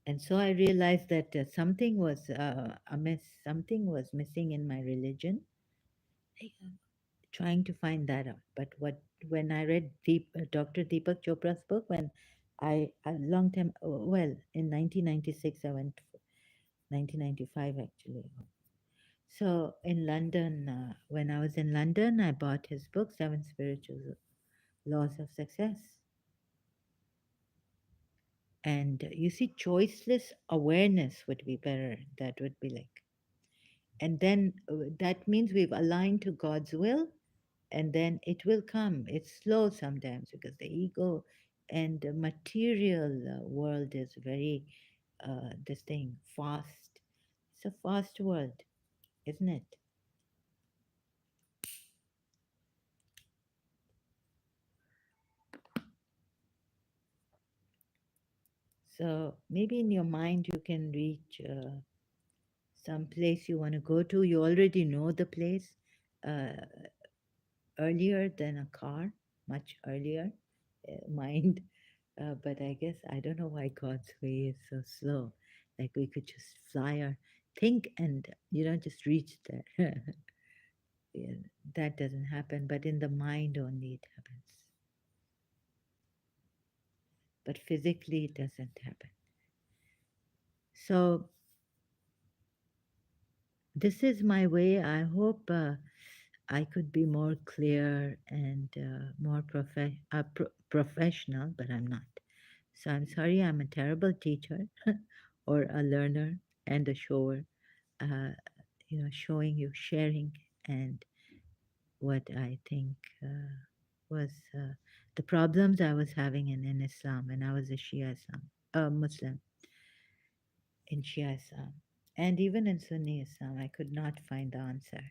And so I realized that something was amiss, something was missing in my religion, trying to find that out. But when I read Dr. Deepak Chopra's book, when a long time, well, in 1996, I went, 1995 actually. So in London, when I was in London, I bought his book, Seven Spiritual Laws of Success. And you see, choiceless awareness would be better. That would be like, and then that means we've aligned to God's will, and then it will come. It's slow sometimes because the ego and the material world is very this thing fast. It's a fast world, isn't it? So maybe in your mind you can reach some place you want to go to. You already know the place uh, earlier than a car, much earlier. Mind. But I guess I don't know why God's way is so slow. Like we could just fly or think and, just reach there. Yeah, that doesn't happen, but in the mind only it happens. But physically it doesn't happen. So this is my way. I hope I could be more clear and more professional, but I'm not. So I'm sorry, I'm a terrible teacher or a learner and a shower. Uh, showing you, sharing, and what I think was the problems I was having in Islam when I was a Shia Islam, a Muslim in Shia Islam. And even in Sunni Islam, I could not find the answer.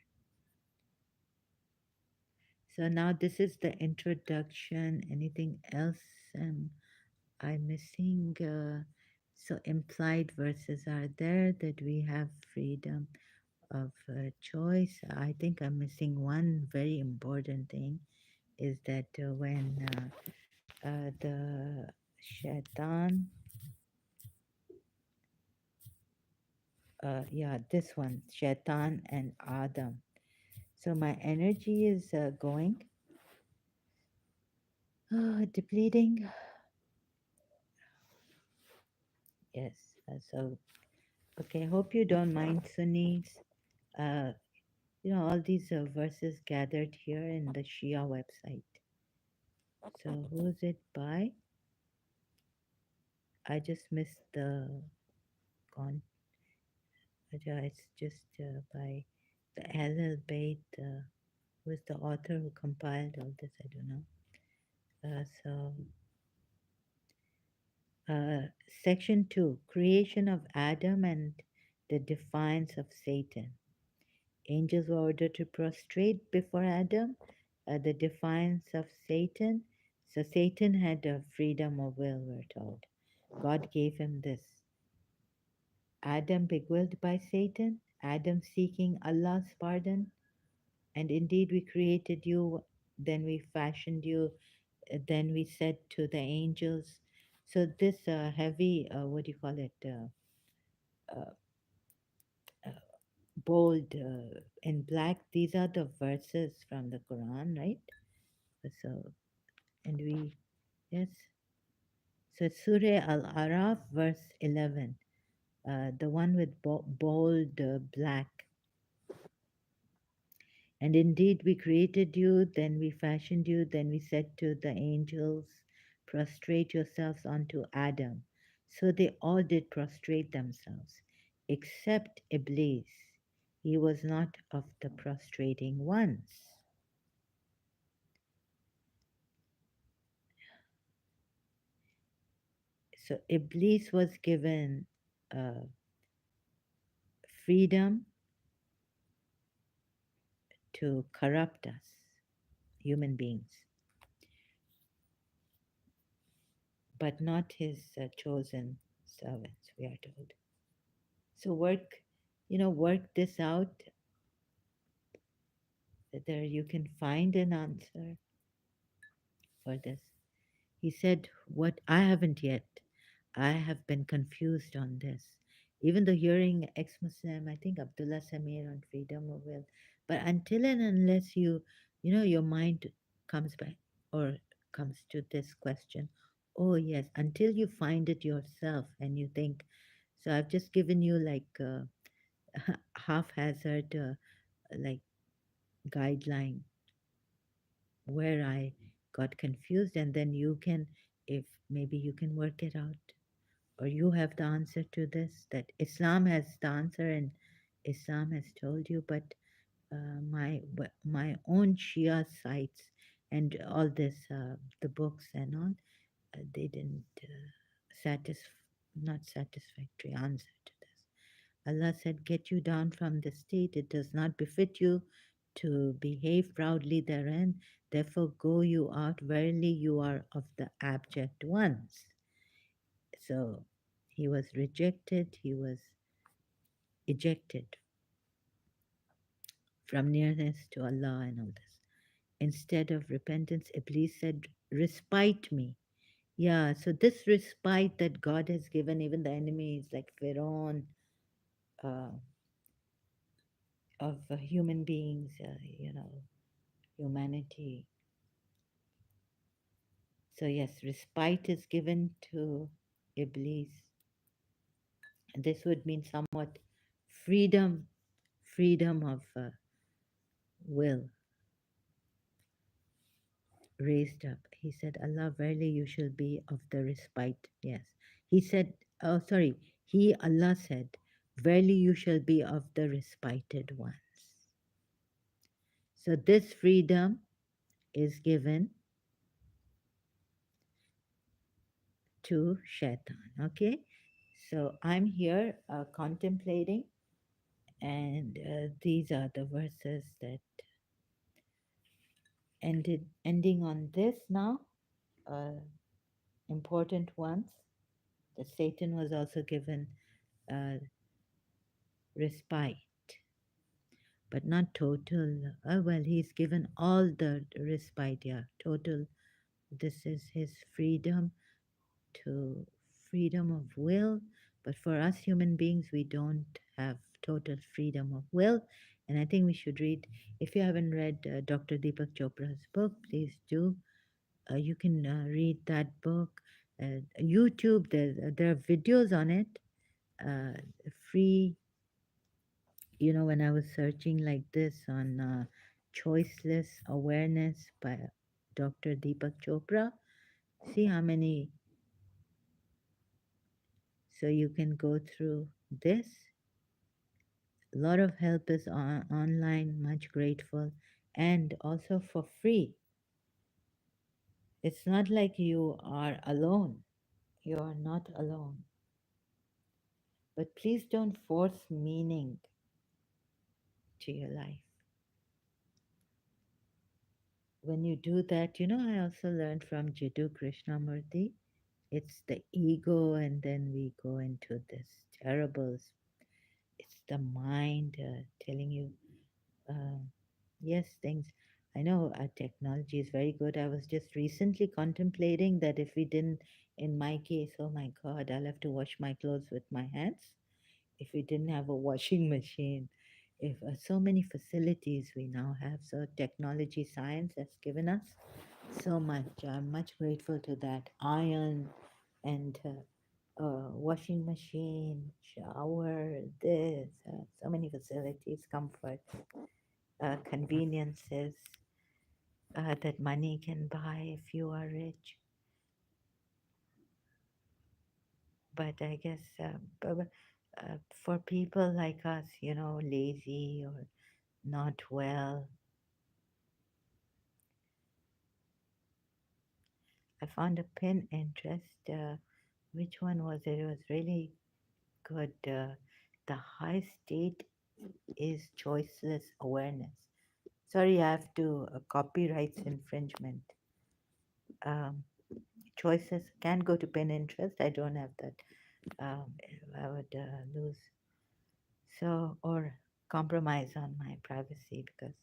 So now this is the introduction. Anything else am I missing? So implied verses are there that we have freedom. choice, I think I'm missing one very important thing is that when the shaitan, yeah, this one, shaitan and Adam. So my energy is going, depleting. Yes. So, okay, hope you don't mind, Sunnis. Uh, all these verses gathered here in the Shia website. So, who's it by? I just missed the con. It's just by the Al Bayt. Who is the author who compiled all this? I don't know. So, section 2, creation of Adam and the defiance of Satan. Angels were ordered to prostrate before Adam, the defiance of Satan. So Satan had a freedom of will, we're told. God gave him this. Adam beguiled by Satan, Adam seeking Allah's pardon. And indeed, we created you, then we fashioned you, then we said to the angels. So this heavy, what do you call it? Uh, uh, Bold in black. These are the verses from the Quran, right? So, and we, yes. So, Surah Al Araf, verse 11, the one with bold black. And indeed, we created you, then we fashioned you, then we said to the angels, prostrate yourselves unto Adam. So they all did prostrate themselves, except Iblis. He was not of the prostrating ones. So Iblis was given uh, freedom to corrupt us, human beings, but not his chosen servants, we are told. So work this out, whether you can find an answer for this. He said, what I haven't yet. I have been confused on this. Even though hearing ex-Muslim, I think Abdullah Samir on freedom of will, but until and unless your mind comes back or comes to this question, oh yes, until you find it yourself and you think, so I've just given you like haphazard, like guideline where I got confused, and then you can, if maybe you can work it out, or you have the answer to this, that Islam has the answer and Islam has told you, but my own Shia sites and all this, the books and all, they didn't not satisfactory answer to this. Allah said, get you down from the state. It does not befit you to behave proudly therein. Therefore, go you out. Verily, you are of the abject ones. So he was rejected, he was ejected from nearness to Allah and all this. Instead of repentance, Iblis said, respite me. Yeah, so this respite that God has given even the enemies like Pharaoh, uh, of human beings, humanity. So, yes, respite is given to Iblis. And this would mean somewhat freedom, freedom of will raised up. He said, Allah, verily you shall be of the respite. Yes. He said, oh, sorry. Allah said, verily you shall be of the respited ones. So, this freedom is given to Shaitan. Okay. So, I'm here contemplating, and these are the verses that ending on this now. Uh, Important ones. That Satan was also given respite. but not total. Well, he's given all the respite, yeah, total. This is his freedom to freedom of will. But for us human beings, we don't have total freedom of will. And I think we should read, if you haven't read Dr. Deepak Chopra's book, please do. You can read that book. YouTube, there are videos on it, uh, free. When I was searching like this on choiceless awareness by Dr. Deepak Chopra, see how many. So you can go through this. A lot of help is online, much grateful, and also for free. It's not like you are alone. You are not alone. But please don't force meaning to your life. When you do that, I also learned from Jiddu Krishnamurti, it's the ego, and then we go into this terrible, it's the mind telling you, uh, yes, things. I know technology is very good. I was just recently contemplating that if we didn't, in my case, oh my God, I'll have to wash my clothes with my hands. If we didn't have a washing machine, if so many facilities we now have, so technology science has given us so much. I'm much grateful to that. Iron and washing machine, shower, this, so many facilities, comfort, conveniences that money can buy if you are rich. But I guess for people like us, lazy or not well, I found a pin interest. Which one was it? It was really good. The high state is choiceless awareness. Sorry, I have to copyrights infringement. Um, Choices can go to pin interest. I don't have that. I would lose. So, or compromise on my privacy because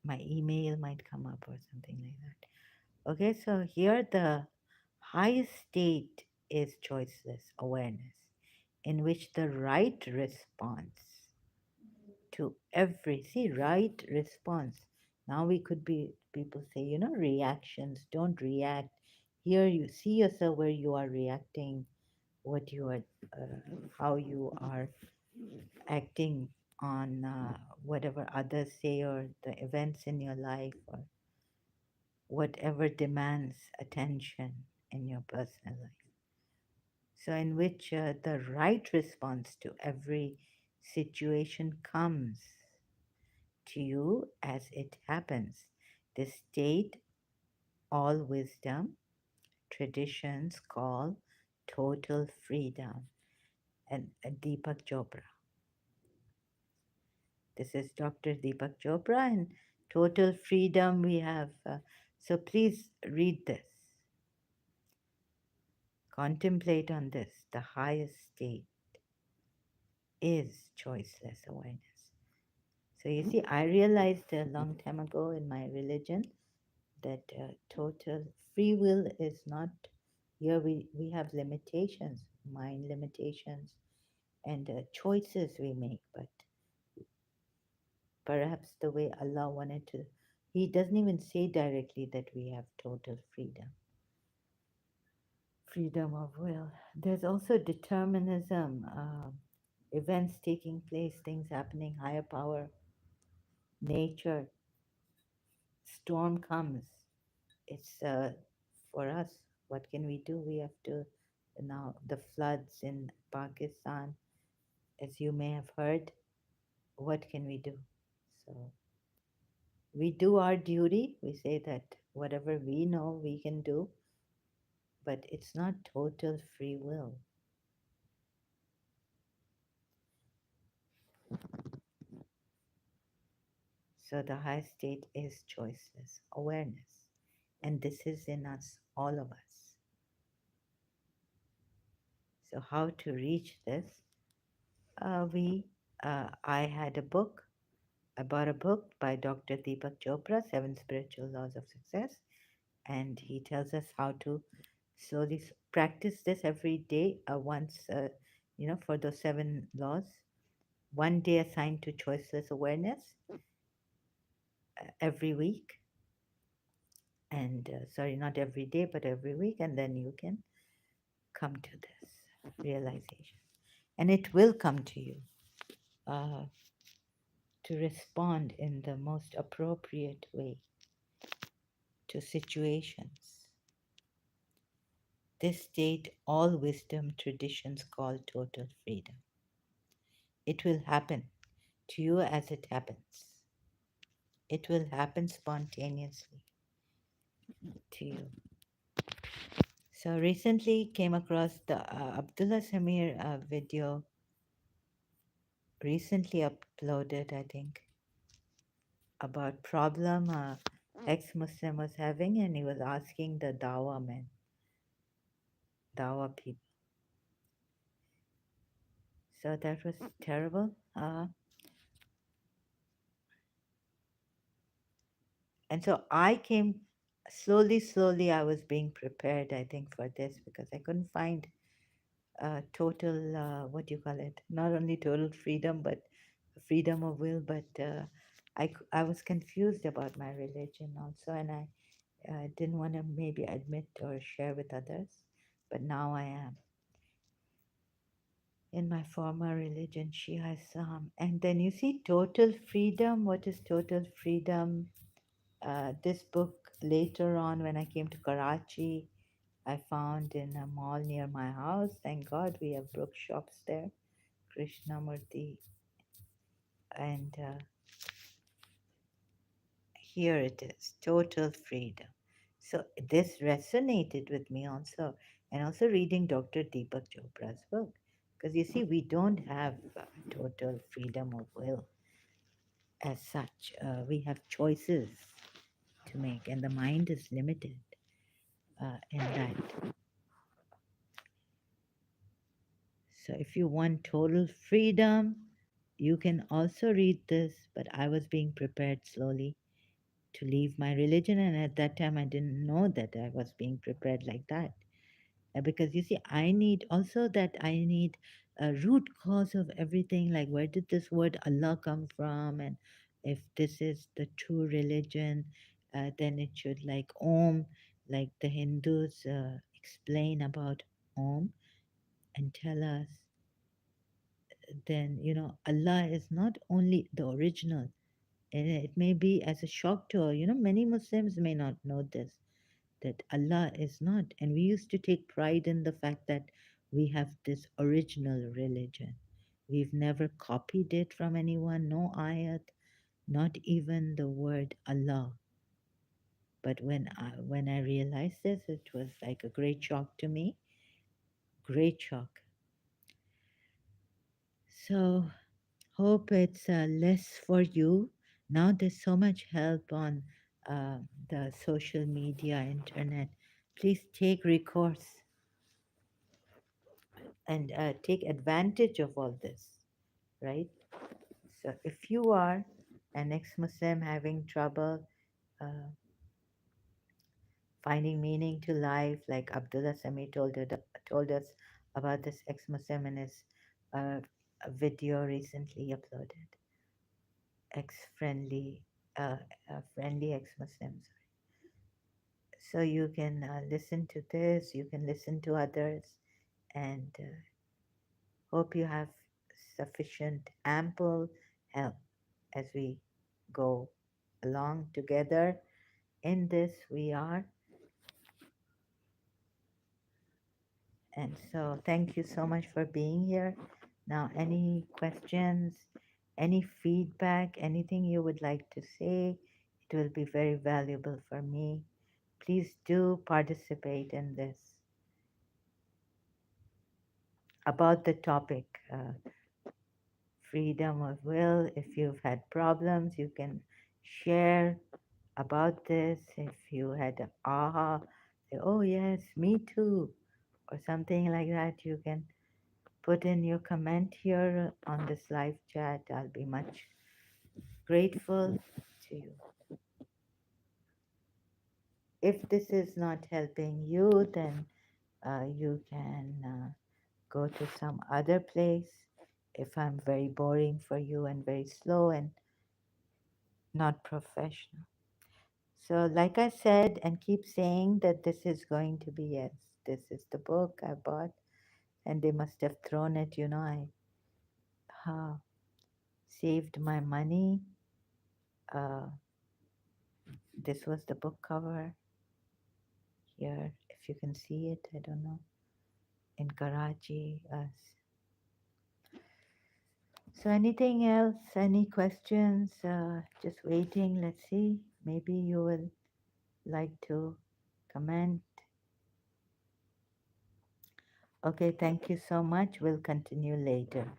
my email might come up or something like that. Okay, so here the highest state is choiceless awareness, in which the right response to every, see, right response. Now we could be, people say, reactions, don't react. Here you see yourself where you are reacting, what you are, how you are acting on whatever others say or the events in your life or whatever demands attention in your personal life. So, in which the right response to every situation comes to you as it happens. The state, all wisdom, traditions call total freedom. And Deepak Chopra. This is Dr. Deepak Chopra, and total freedom we have. So please read this. Contemplate on this. The highest state is choiceless awareness. So you see, I realized a long time ago in my religion that total free will is not, here we have limitations, mind limitations, and choices we make, but perhaps the way Allah wanted to, He doesn't even say directly that we have total freedom. Freedom of will. There's also determinism, events taking place, things happening, higher power, nature, storm comes. It's for us, what can we do? We have to, now the floods in Pakistan, as you may have heard, what can we do? So we do our duty. We say that whatever we know we can do, but it's not total free will. So the high state is choiceless awareness. And this is in us, all of us. So how to reach this? I had a book. I bought a book by Dr. Deepak Chopra, Seven Spiritual Laws of Success, and he tells us how to slowly practice this every day, once, for those seven laws. One day assigned to choiceless awareness every week, and sorry, not every day, but every week, and then you can come to this realization. And it will come to you uh, to respond in the most appropriate way to situations. This state all wisdom traditions call total freedom. It will happen to you as it happens. It will happen spontaneously to you. So recently came across the Abdullah Samir video, recently uploaded, I think, about problem ex-Muslim was having, and he was asking the Dawa men, Dawa people. So that was terrible. And so I came slowly, I was being prepared, I think, for this because I couldn't find total, what do you call it? Not only total freedom, but freedom of will, but I was confused about my religion also, and I didn't want to maybe admit or share with others, but now I am. In my former religion, Shia Islam. And then you see total freedom. What is total freedom? This book later on, when I came to Karachi, I found in a mall near my house. Thank God we have bookshops there, Krishnamurti. And here it is, total freedom. So this resonated with me also, and also reading Dr. Deepak Chopra's book. Because you see, we don't have total freedom of will as such. We have choices to make, and the mind is limited in that. So, if you want total freedom, you can also read this. But I was being prepared slowly to leave my religion, and at that time, I didn't know that I was being prepared like that. Because you see, I need also that I need a root cause of everything, like where did this word Allah come from, and if this is the true religion, then it should like Om, like the Hindus explain about Om and tell us, then Allah is not only the original, and it may be as a shock to many Muslims may not know this, that Allah is not. And we used to take pride in the fact that we have this original religion. We've never copied it from anyone, no ayat, not even the word Allah. But when I realized this, it was like a great shock to me, great shock. So hope it's less for you. Now there's so much help on the social media, internet. Please take recourse and take advantage of all this, right? So if you are an ex-Muslim having trouble uh, finding meaning to life, like Abdullah Sami told us about this ex-Muslim in his uh, video recently uploaded, ex-friendly, friendly ex-Muslims. So you can listen to this, you can listen to others, and hope you have sufficient, ample help as we go along together in this. We are. And so, thank you so much for being here. Now, any questions, any feedback, anything you would like to say, it will be very valuable for me. Please do participate in this about the topic. Freedom of will. If you've had problems, you can share about this. If you had a aha, say, oh yes, me too, or something like that, you can put in your comment here on this live chat. I'll be much Grateful to you. If this is not helping you, then you can go to some other place. If I'm very boring for you and very slow and not professional. So, like I said, and keep saying that this is going to be yes, this is the book I bought, and they must have thrown it. Uh, saved my money. Uh, this was the book cover here, if you can see it. I don't know. In Karachi. So, anything else? Any questions? Just waiting. Let's see. Maybe you will like to comment. Okay, thank you so much. We'll continue later.